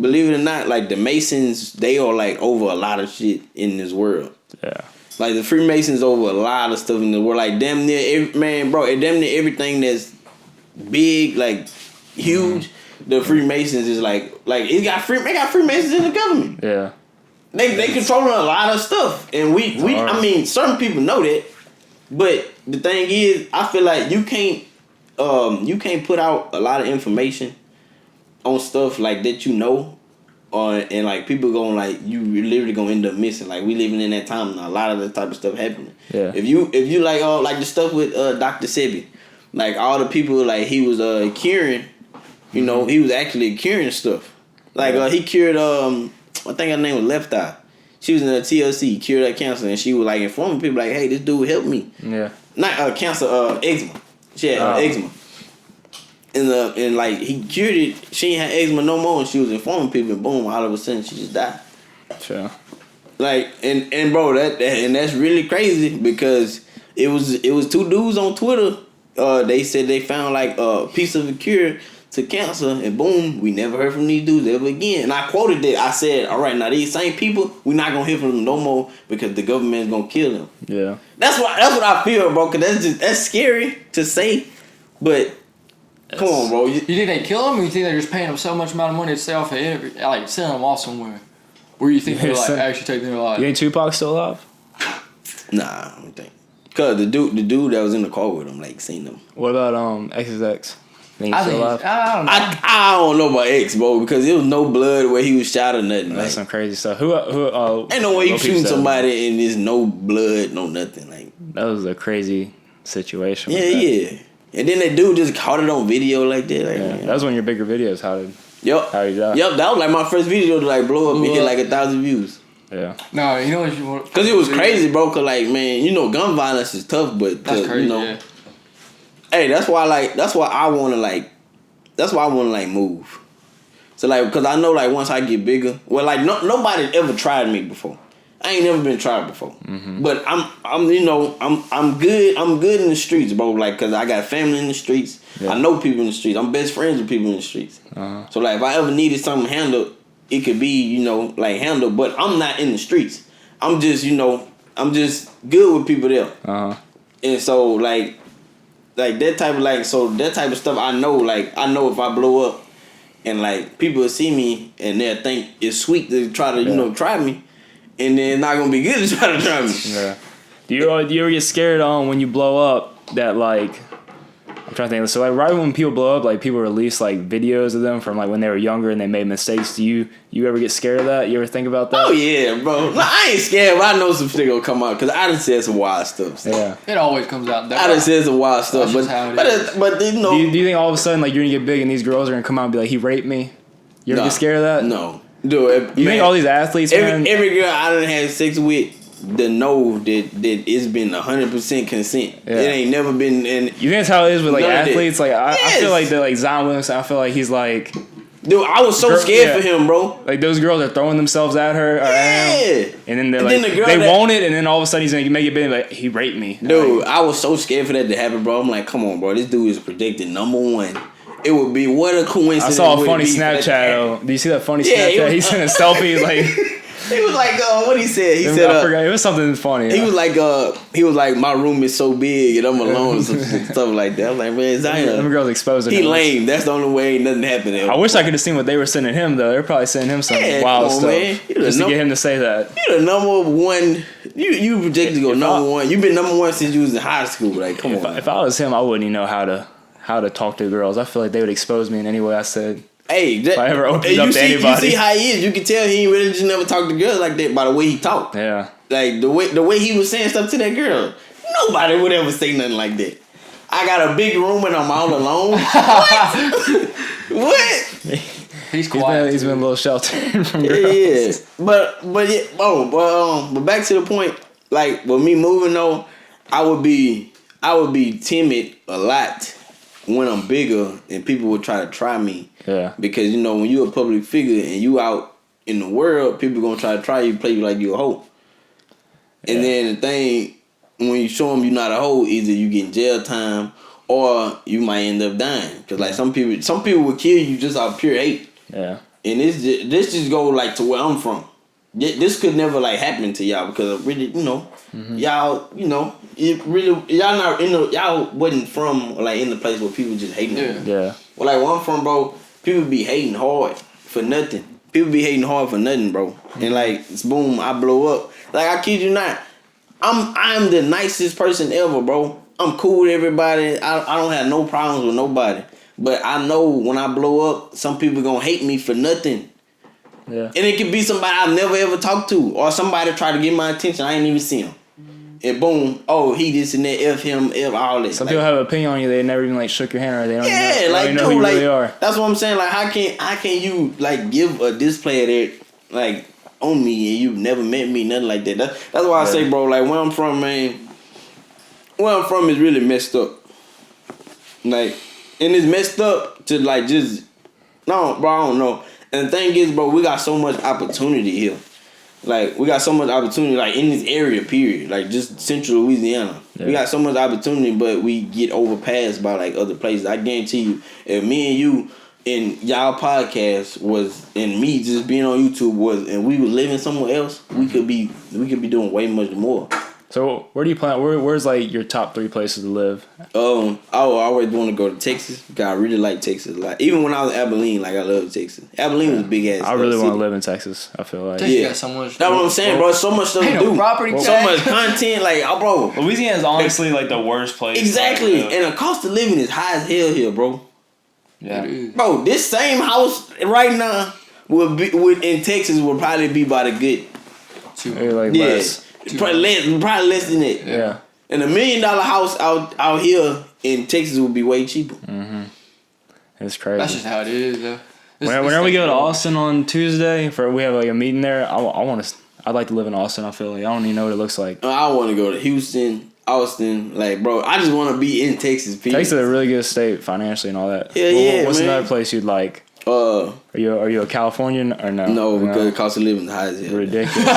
believe it or not, the Masons, they are over a lot of shit in this world. Yeah. The Freemasons over a lot of stuff in the world, damn near damn near everything that's big, huge. Mm-hmm. The Freemasons is they got Freemasons in the government. Yeah, they controlling a lot of stuff, and we I mean, certain people know that, but the thing is, I feel you can't put out a lot of information on stuff that and people going you literally gonna end up missing. We living in that time and a lot of that type of stuff happening. Yeah, if you the stuff with Dr. Sebi, all the people he was curing. He was actually curing stuff. He cured, I think her name was Left Eye. She was in the TLC, cured that cancer, and she was informing people hey, this dude helped me. Yeah. Not cancer, eczema. She had eczema. And he cured it. She ain't had eczema no more, and she was informing people, and boom, all of a sudden she just died. Sure. And bro, that's really crazy, because it was two dudes on Twitter. They said they found a piece of a cure to cancer, and boom, we never heard from these dudes ever again. And I quoted that. I said, all right, now these same people, we're not gonna hear from them no more, because the government's gonna kill them. Yeah, that's what I feel, bro. Cause that's scary to say, but come on, bro. You think they kill them, or you think they're just paying them so much amount of money to stay off of sending them off somewhere? Where you think they're like Son- actually taking their life? You think Tupac's still alive? Nah, I don't think. Cause the dude that was in the car with him, like, seen them. What about XXX? Think he's I still think alive? I don't know. I don't know about X, bro, because there was no blood where he was shot or nothing. That's Like, some crazy stuff. Who ain't no way you Lil Peep shooting said somebody and there's no blood, no nothing. Like, that was a crazy situation. yeah, with that. yeah. And then that dude just caught it on video like that. Like, Yeah, that was one of your bigger videos. How he died. Yep, that was like my first video to like blow up and hit like 1,000 views. Yeah. No, you know what you want? Cause it was crazy, bro. Cause like, man, you know, gun violence is tough, but That's crazy. you know, Yeah. hey, that's why I want to like move. So like, cause I know like once I get bigger, well, like nobody ever tried me before. I ain't never been tried before. Mm-hmm. But I'm good. I'm good in the streets, bro. Like, cause I got family in the streets. Yeah. I know people in the streets. I'm best friends with people in the streets. Uh-huh. So like, if I ever needed something handled, it could be, you know, like handled. But I'm not in the streets. I'm just, you know, I'm just good with people there. Uh-huh. And so like that type of that type of stuff, I know if I blow up and like people will see me and they'll think it's sweet to try to, you know, try me, and then it's not gonna be good to try to try me. Yeah. Do you ever get scared when you blow up that like, I'm trying to think, so like right when people blow up, like people release like videos of them from like when they were younger and they made mistakes. Do you ever get scared of that? You ever think about that? Oh yeah, bro. No, I ain't scared, but I know some shit gonna come out because I done said some wild stuff. Yeah. It always comes out. I done said some wild stuff, That's but just how it is. but you know, Do you think all of a sudden like you're gonna get big and these girls are gonna come out and be like, he raped me? You ever nah, get scared of that? No, dude. You think all these athletes, man? every girl I done had sex with, that know that it's been 100% consent. Yeah. It ain't never been. And You think that's how it is with like none of that. athletes? Like I Yes. feel like they're like Zion Williamson. I feel like he's like dude, I was so scared for him, bro. Like those girls are throwing themselves at her or at him, and then they're And like then the girl they that- want it, and then all of a sudden he's gonna make it big. Like he raped me, Dude, Like, I was so scared for that to happen, bro. I'm like, come on, bro. This dude is predicted #1. It would be what a coincidence. I saw a would it funny be for that to Snapchat. happen? Do you see that funny Yeah, it Snapchat? was- He sent a selfie like He was like, what he said? He I said, forgot. It was something funny. he was like, my room is so big and I'm alone and stuff like that. I'm like, man, Them Zion, girls exposing he him. lame. That's the only way ain't nothing happening. I wish I could have seen what they were sending him though. They're probably sending him some Yeah, wild come on, stuff man. You just to know- get him to say that. You the #1. You projected to go If #1. You've been #1 since you was in high school. Like, come on. If I was him, I wouldn't even know how to talk to girls. I feel like they would expose me in any way I said. Hey, If I ever opened up you to see, anybody. you see how he is. You can tell he ain't really just never talked to girls like that by the way he talked. Yeah. Like the way he was saying stuff to that girl. Nobody would ever say nothing like that. I got a big room and I'm all alone. What? What? He's quiet. He's been a little sheltered from girls. Yeah. But yeah. But back to the point. Like with me moving though, I would be timid a lot when I'm bigger and people would try me. Yeah. Because you know when you're a public figure and you out in the world, people gonna try to try you, play you like you a hoe. And then the thing, when you show them you're not a hoe, either you get in jail time or you might end up dying. Cause like some people will kill you just out of pure hate. Yeah. And this just go like to where I'm from. This could never like happen to y'all because really, you know, y'all, you know, it really y'all not y'all wasn't from like in the place where people just hating. Yeah. Yeah. Well, like where I'm from, bro, people be hating hard for nothing. People be hating hard for nothing, bro. And like, it's boom, I blow up. Like I kid you not, I'm the nicest person ever, bro. I'm cool with everybody. I don't have no problems with nobody. But I know when I blow up, some people gonna hate me for nothing. Yeah. And it could be somebody I've never ever talked to, or somebody try to get my attention. I ain't even see him. And boom, oh, he this and that, F him, F all that. Some like, people have an opinion on you. They never even like shook your hand or they don't yeah, even know, like they don't even know dude, who you like really are. that's what I'm saying. Like how can you like give a display of that like on me and you never met me, nothing like that. That's why I say, bro, like where I'm from, man. Where I'm from is really messed up. Like, and it's messed up to like just no, bro. I don't know. And the thing is, bro, we got so much opportunity here. Like, we got so much opportunity, like, in this area, period. Like, just central Louisiana. Yeah. We got so much opportunity, but we get overpassed by, like, other places. I guarantee you, if me and you and y'all podcast was, and me just being on YouTube was, and we were living somewhere else, we could be doing way much more. So where do you plan? Where's like your top 3 places to live? I always want to go to Texas because I really like Texas a lot. Even when I was in Abilene, like I love Texas. Abilene was a big ass. I really want city. to live in Texas. I feel like. Texas got so much. That's what I'm saying, bro. So much stuff to do. Property so tax. much content, like, bro. Louisiana is honestly like the worst place. Exactly, and the cost of living is high as hell here, bro. Yeah. Bro, this same house right now would in Texas would probably be about a good Less. probably less than that. Yeah. And $1 million house out here in Texas would be way cheaper. Mm-hmm. It's crazy. That's just how it is, though. Whenever we go to Austin on Tuesday we have like a meeting there, I'd like to live in Austin. I feel like I don't even know what it looks like. I want to go to Houston, Austin, like, bro. I just want to be in Texas. Period. Texas is a really good state financially and all that. Yeah, What's man. another place you'd like? Are you a Californian or no? No, because the cost of living is high as hell. Ridiculous.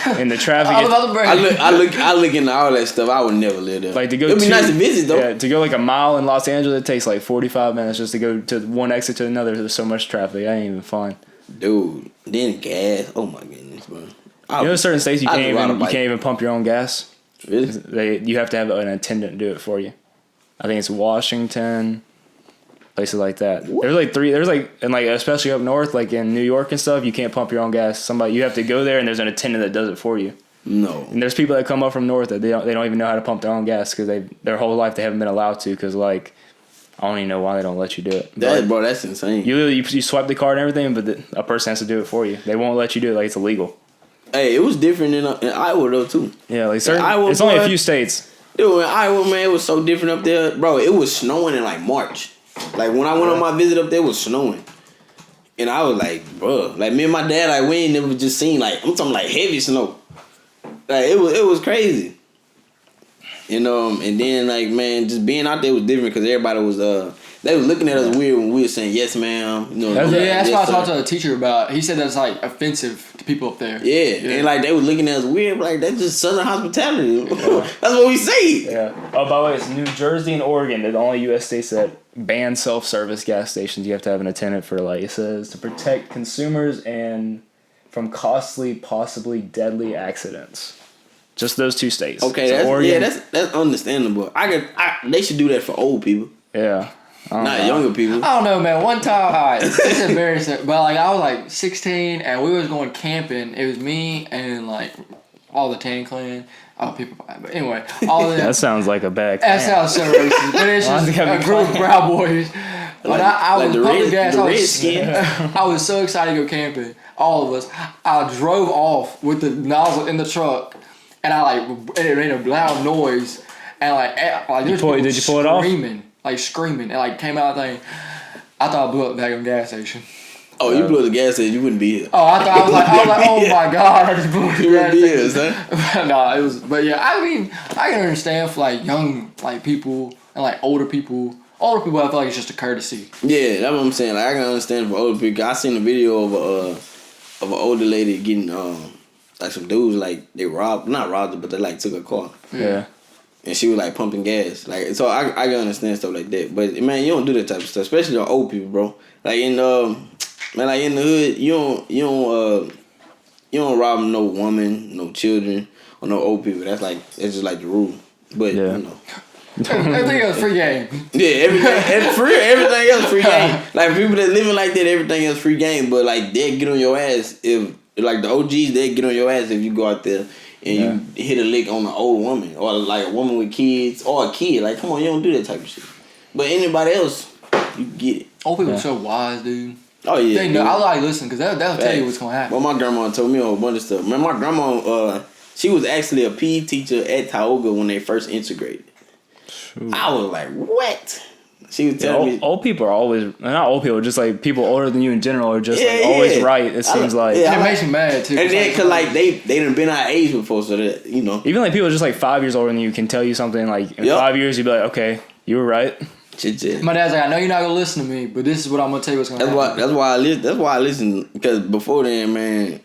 And the traffic. I look into all that stuff. I would never live there. Like to go. It'd be nice to visit though. Yeah, to go like a mile in Los Angeles, it takes like 45 minutes just to go to one exit to another. There's so much traffic. I ain't even fun. Dude, then gas. Oh my goodness, bro. You know, certain states you can't even pump your own gas. Really? You have to have an attendant do it for you. I think it's Washington. Places like that. What? There's like and like especially up north, like in New York and stuff, you can't pump your own gas. You have to go there and there's an attendant that does it for you. No. And there's people that come up from north that they don't even know how to pump their own gas because their whole life they haven't been allowed to because like I don't even know why they don't let you do it. Bro, that's insane. You swipe the card and everything, but a person has to do it for you. They won't let you do it like it's illegal. Hey, it was different in Iowa though too. Yeah, like certain. It's only a few states. Dude, in Iowa, man, it was so different up there, bro. It was snowing in like March. Like when I went on my visit up there, it was snowing, and I was like, bro, like me and my dad, like we ain't never just seen like I'm talking like heavy snow. Like it was crazy, and then like man, just being out there was different because everybody was they was looking at us weird when we were saying yes ma'am. That's what I talked to the teacher about. He said that's like offensive to people up there. Yeah, and like they was looking at us weird, like that's just Southern hospitality. Yeah. That's what we say. Yeah. Oh, by the way, it's New Jersey and Oregon. They're the only U.S. states that ban self-service gas stations. You have to have an attendant for like it says to protect consumers and from costly, possibly deadly accidents. Just those 2 states. Okay, so that's understandable. They should do that for old people. Yeah. Not younger people. I don't know, man. One time, it's embarrassing, but like I was like 16 and we was going camping. It was me and like all the Tan Clan. Oh, people. But anyway, all of them. That sounds like a bad. That sounds so racist, but it's just a group of Proud Boys. But I was pumping gas. I was so excited to go camping. All of us. I drove off with the nozzle in the truck, and it made a loud noise, and did you pull it off? Screaming, and came out thing. I thought I blew up the daggone gas station. Oh, you blew up the gas station, you wouldn't be here. Oh, I was like, oh my god, I just blew up the gas station. Huh? No, it was, but yeah, I mean, I can understand for young people and older people. Older people, I feel like it's just a courtesy. Yeah, that's what I'm saying. I can understand for older people. I seen a video of an older lady getting some dudes they not robbed her, but they took her car. Yeah. And she was pumping gas, so I can understand stuff like that. But man, you don't do that type of stuff, especially the old people, bro. In the hood, you don't rob no woman, no children, or no old people. That's just the rule. But everything else free game. Yeah, everything else free game. People that living like that, everything else free game. But they get on your ass if the OGs, they get on your ass if you go out there and you hit a lick on an old woman or a woman with kids or a kid. Come on, you don't do that type of shit. But anybody else, you get it. Old people are so wise, dude. Oh yeah, they know. I listen because that'll tell you what's gonna happen. Well, my grandma told me a whole bunch of stuff. Man, my grandma, she was actually a PE teacher at Tioga when they first integrated. Shoot. I was like, what? She was telling me. Old people are always, not old people, just people older than you in general are just always right. It seems like. Yeah, it makes me mad too. And then, cause they done been our age before, so that, Even people just 5 years older than you can tell you something in 5 years, you'd be like, okay, you were right. My dad's like, I know you're not gonna listen to me, but this is what I'm gonna tell you what's gonna happen. That's why I listen, because before then, man,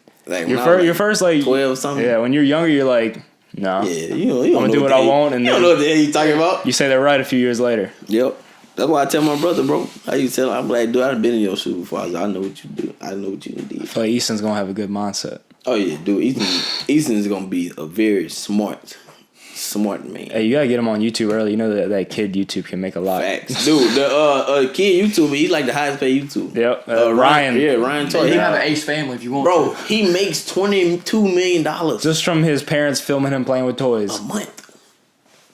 your first 12 something. Yeah, when you're younger, you're like, no. Yeah, you I'm gonna do what I want, and you don't know what the hell you talking about. You say they're right a few years later. Yep. That's why I tell my brother, bro. I used to tell him, I'm like, dude, I've been in your shoes before. I know what you do. I know what you did. I feel like Easton's gonna have a good mindset. Oh yeah, dude. Easton's gonna be a very smart man. Hey, you gotta get him on YouTube early. You know that kid YouTube can make a lot. Facts, dude. The kid YouTuber, he's like the highest paid YouTuber. Yep. Ryan. Yeah, Ryan Toy. You can have an Ace family if you want. Bro, he makes $22 million Just from his parents filming him playing with toys. a month.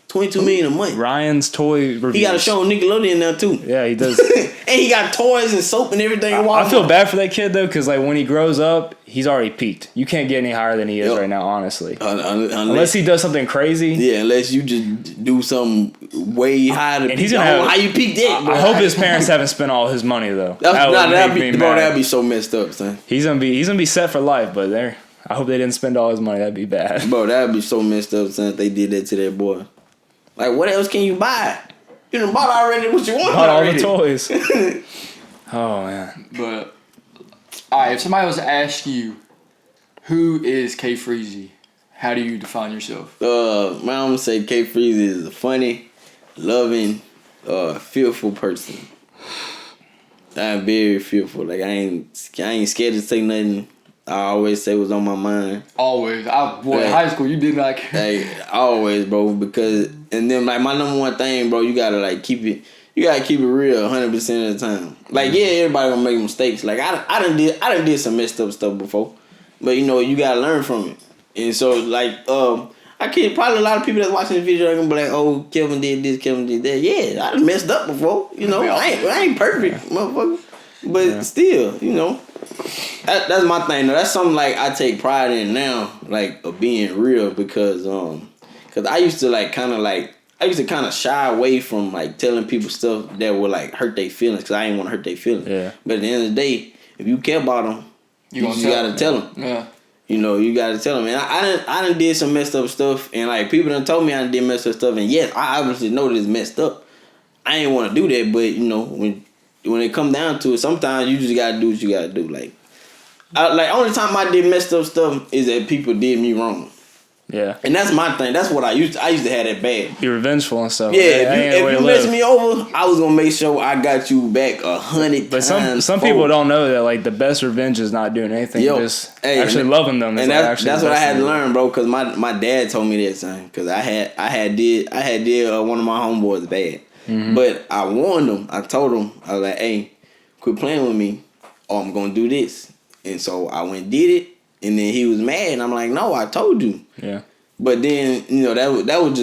$22 million a month. Ryan's toy reviews. He got a show on Nickelodeon now too. Yeah, he does. And he got toys and soap and everything. I feel bad for that kid though, because like when he grows up, he's already peaked. You can't get any higher than he is right now, honestly. Unless he does something crazy. Yeah, unless you just do something way higher than And he's gonna have, how you peaked it. I hope his parents haven't spent all his money though. That'd be so messed up, son. He's gonna be set for life, but I hope they didn't spend all his money. That'd be bad. Bro, that'd be so messed up, son, if they did that to that boy. Like, what else can you buy? You done bought already what you want. Bought all already. the toys. Oh man. But alright, if somebody was to ask you, who is KFREEZY? How do you define yourself? Man, I'm gonna say KFREEZY is a funny, loving, fearful person. I'm very fearful. Like I ain't scared to say nothing. I always say what's on my mind. Always. In high school, you did like. Hey, always, bro. Because and then like my number one thing, bro, you gotta like keep it. You gotta keep it real 100% of the time. Like yeah, everybody gonna make mistakes. Like I done did some messed up stuff before, but you know you gotta learn from it. And so like I kid probably a lot of people that's watching the video are gonna be like, oh, Kelvin did this, Kelvin did that. Yeah, I done messed up before. You know, I ain't perfect, motherfucker. But still, you know. That's my thing though. That's something like I take pride in now, like of being real because I used to kind of shy away from like telling people stuff that would like hurt their feelings because I didn't want to hurt their feelings. Yeah. But at the end of the day, if you care about them, you gotta tell them. Yeah. You know, you gotta tell them. And I done did some messed up stuff, and like people done told me I done did messed up stuff, and yes, I obviously know that it's messed up. I ain't want to do that, but you know when it come down to it, sometimes you just gotta do what you gotta do. Like only time I did messed up stuff is that people did me wrong. Yeah. And that's my thing. That's what I used to have that bad. Be revengeful and stuff. Yeah, if you messed me over, I was gonna make sure I got you back 100 But times. some people don't know that like the best revenge is not doing anything. Just actually loving them. And that's what I had to learn, bro. Because my dad told me that, son. Because I had did one of my homeboys bad. Mm-hmm. But I warned him. I told him, I was like, hey, quit playing with me or I'm going to do this. And so I went and did it. And then he was mad. And I'm like, no, I told you. Yeah. But then, you know, that was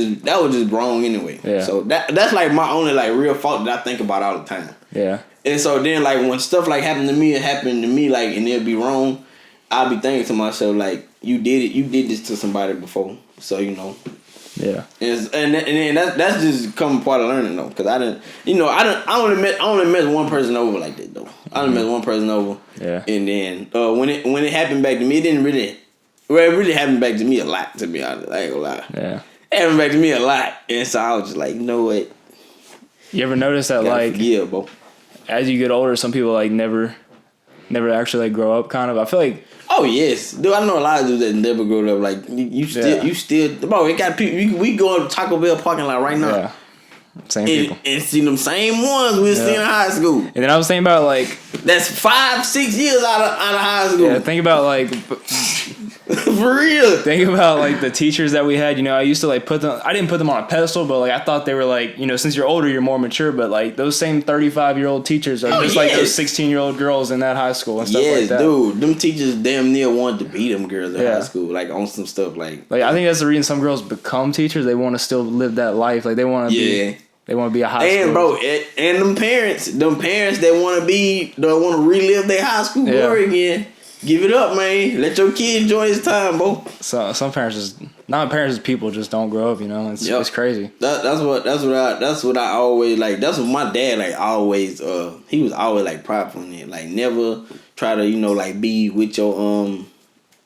just wrong anyway. Yeah. So that's like my only like real fault that I think about all the time. Yeah. And so then like when stuff like happened to me like and it'll be wrong, I'll be thinking to myself like, you did this to somebody before. So, you know. Yeah, and then that's just come part of learning though, because I only met one person over like that though. I only met one person over. Yeah, and then when it happened back to me, it really happened back to me a lot. To be honest, I ain't gonna lie. Yeah, it happened back to me a lot, and so I was just like, you know what? You ever notice that like bro, as you get older, some people like never actually like grow up. Kind of, I feel like. Oh yes, dude. I know a lot of dudes that never grew up. Like you still, bro. It got people. We go to Taco Bell parking lot right now. Yeah, same people. And see them same ones we seen in high school. And then I was thinking about like that's 5-6 years out of high school. Yeah, think about like for real. Think about like the teachers that we had. You know, I used to like put them. I didn't put them on a pedestal, but like I thought they were like, you know, since you're older, you're more mature. But like those same 35-year-old teachers are just like those 16-year-old girls in that high school and stuff like that. Dude, them teachers damn near wanted to beat them girls in high school, like on some stuff like. Like I think that's the reason some girls become teachers. They want to still live that life. Like they want to be. They want to be a high school. And bro, and them parents that want to relive their high school glory again. Give it up, man. Let your kid enjoy his time, bro. So some parents people just don't grow up. You know, it's crazy. That's what I always like. That's what my dad like always. He was always like prideful in it. Like never try to like be with your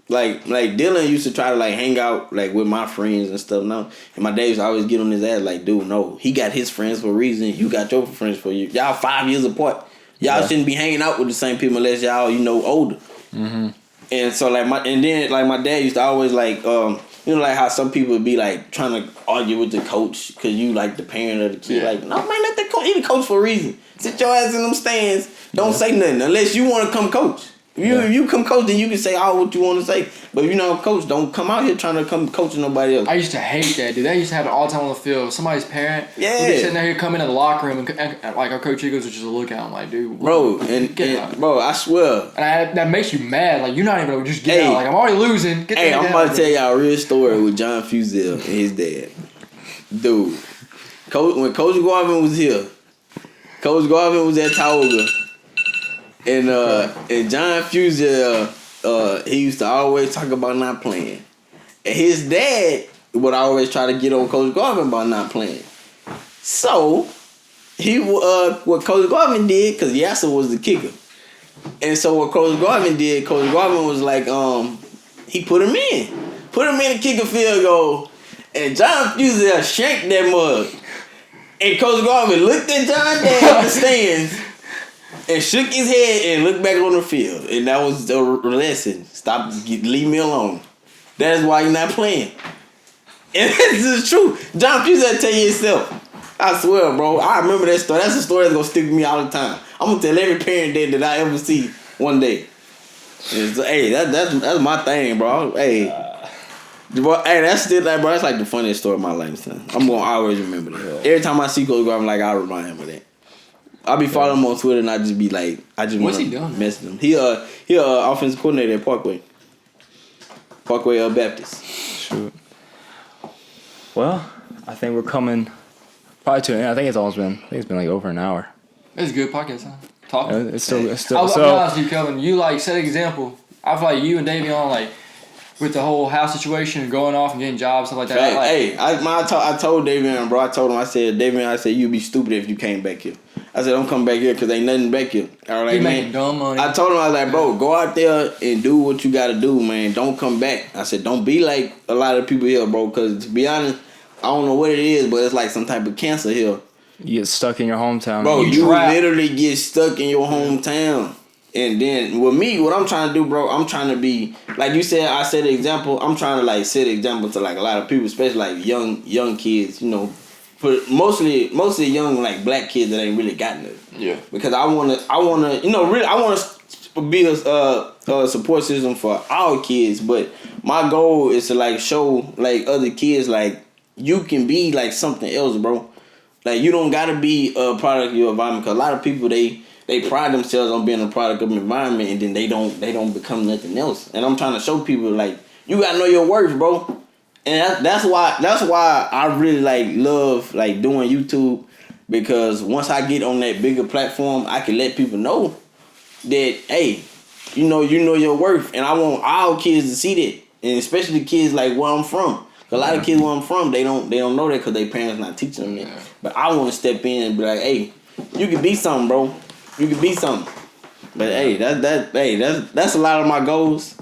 like Dylan used to try to like hang out like with my friends and stuff now. And my dad used to always get on his ass like, dude, no, he got his friends for a reason. You got your friends for you. Y'all 5 years apart. Y'all shouldn't be hanging out with the same people unless y'all older. Mm-hmm. And so like my dad used to always like like how some people would be like trying to argue with the coach because you like the parent of the kid. Yeah. Like no man, let the coach. He the coach for a reason. Sit your ass in them stands. Don't say nothing unless you want to come coach. If you come coach, then you can say all what you want to say. But if you're not a coach, don't come out here trying to come coaching nobody else. I used to hate that, dude. That used to happen all the time on the field. Somebody's parent would be sitting there, come into the locker room, and like our coach Eagles would just look at him like, dude. Bro, bro, I swear. And that makes you mad. Like, you're not even going to just get out. Like, I'm already losing. Get I'm about to tell y'all a real story with John Fusel and his dad. Dude, when Coach Garvin was here, Coach Garvin was at Tioga. And John Fusel, he used to always talk about not playing. And his dad would always try to get on Coach Garvin about not playing. So, what Coach Garvin did, because Yasser was the kicker. And so what Coach Garvin did, Coach Garvin was like, he put him in. Put him in to kick a field goal. And John Fusel shanked that mug. And Coach Garvin looked at John Dad in the stands and shook his head and looked back on the field. And that was the lesson. Leave me alone. That is why you're not playing. And this is true. John Fusel tell you himself. I swear, bro. I remember that story. That's a story that's going to stick with me all the time. I'm going to tell every parent that I ever see one day. Hey, that's my thing, bro. Hey. That's still that, bro. That's like the funniest story of my life, son. I'm going to always remember that. Every time I see Coach Garvin, like, I remind him of that. I'll be following him on Twitter and I just be like, what's he doing? Messing him. He offensive coordinator at Parkway Baptist. Shoot. Well, I think we're coming probably to an end. I think it's been like over an hour. It's a good podcast, huh? Talking. It's still. I'll be honest with you, Kelvin. You like set an example. I feel like you and Davion, like, with the whole house situation and going off and getting jobs, stuff like that. I told Davion, bro. I told him, I said, you'd be stupid if you came back here. I said, don't come back here because ain't nothing back here. All right, he making dumb money. I told him, I was like, bro, go out there and do what you got to do, man. Don't come back. I said, don't be like a lot of people here, bro, because to be honest, I don't know what it is, but it's like some type of cancer here. You get stuck in your hometown. Bro, you literally get stuck in your hometown. And then with me, what I'm trying to do, bro, I'm trying to be, like you said, I set an example. I'm trying to like set an example to like a lot of people, especially like young kids, you know, but mostly young like black kids that ain't really got nothing. Yeah. Because I wanna, you know, really, I wanna be a support system for our kids, but my goal is to like show like other kids like you can be like something else, bro. Like you don't gotta be a product of your environment. Cause a lot of people they pride themselves on being a product of the environment, and then they don't become nothing else. And I'm trying to show people like you gotta know your worth, bro. And that's why I really like love like doing YouTube, because once I get on that bigger platform, I can let people know that hey, you know your worth, and I want all kids to see that, and especially kids like where I'm from. A lot of kids where I'm from, they don't know that because their parents not teaching them that. Yeah. But I want to step in and be like, hey, you can be something, bro. You can be something. But hey, that's a lot of my goals.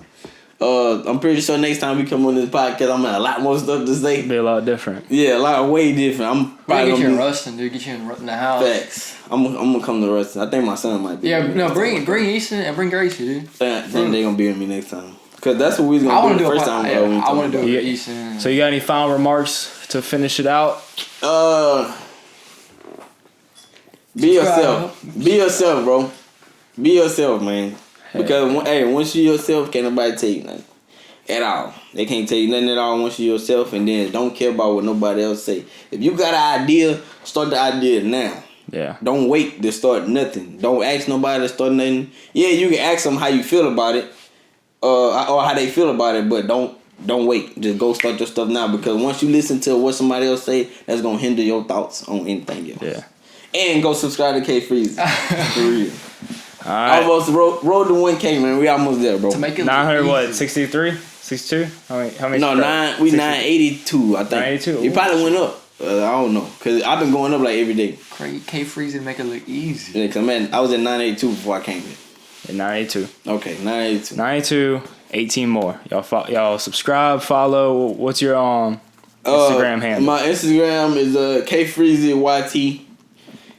I'm pretty sure next time we come on this podcast, I'm gonna have a lot more stuff to say. Be a lot different. Yeah, a lot way different. I'm probably get you in Ruston, dude. Get you in the house. Facts. I'm gonna come to Ruston. I think my son might be. Yeah, no, bring Easton and bring Gracie, dude. Then they gonna be with me next time. Cause that's what we was gonna do the first time. I want to do it with Easton. So you got any final remarks to finish it out? Be yourself. Be yourself, bro. Be yourself, man. Because once you yourself, can't nobody tell you nothing at all. They can't tell you nothing at all once you yourself, and then don't care about what nobody else say. If you got an idea, start the idea now. Yeah. Don't wait to start nothing. Don't ask nobody to start nothing. Yeah, you can ask them how you feel about it, or how they feel about it, but don't wait. Just go start your stuff now, because once you listen to what somebody else say, that's gonna hinder your thoughts on anything else. Yeah. And go subscribe to KFREEZY. For real. All right. Almost road to 1K, man. We almost there, bro. To make it 900 what? 63? 62? How many? No, 982. I think. 982. It probably went up. I don't know, cause I've been going up like every day. KFREEZY to make it look easy. Yeah, cause man, I was at 982 before I came here. At 982. Okay, 982. 982. 18 more. Y'all subscribe, follow. What's your Instagram handle? My Instagram is KFREEZY YT.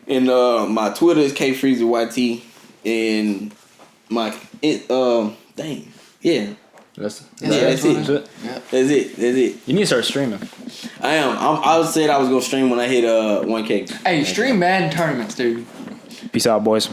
And my Twitter is KFREEZY YT. And my yeah. That's it. Yeah. That's it. You need to start streaming. I am. I said I was gonna stream when I hit 1K. Hey, stream Madden tournaments, dude. Peace out, boys.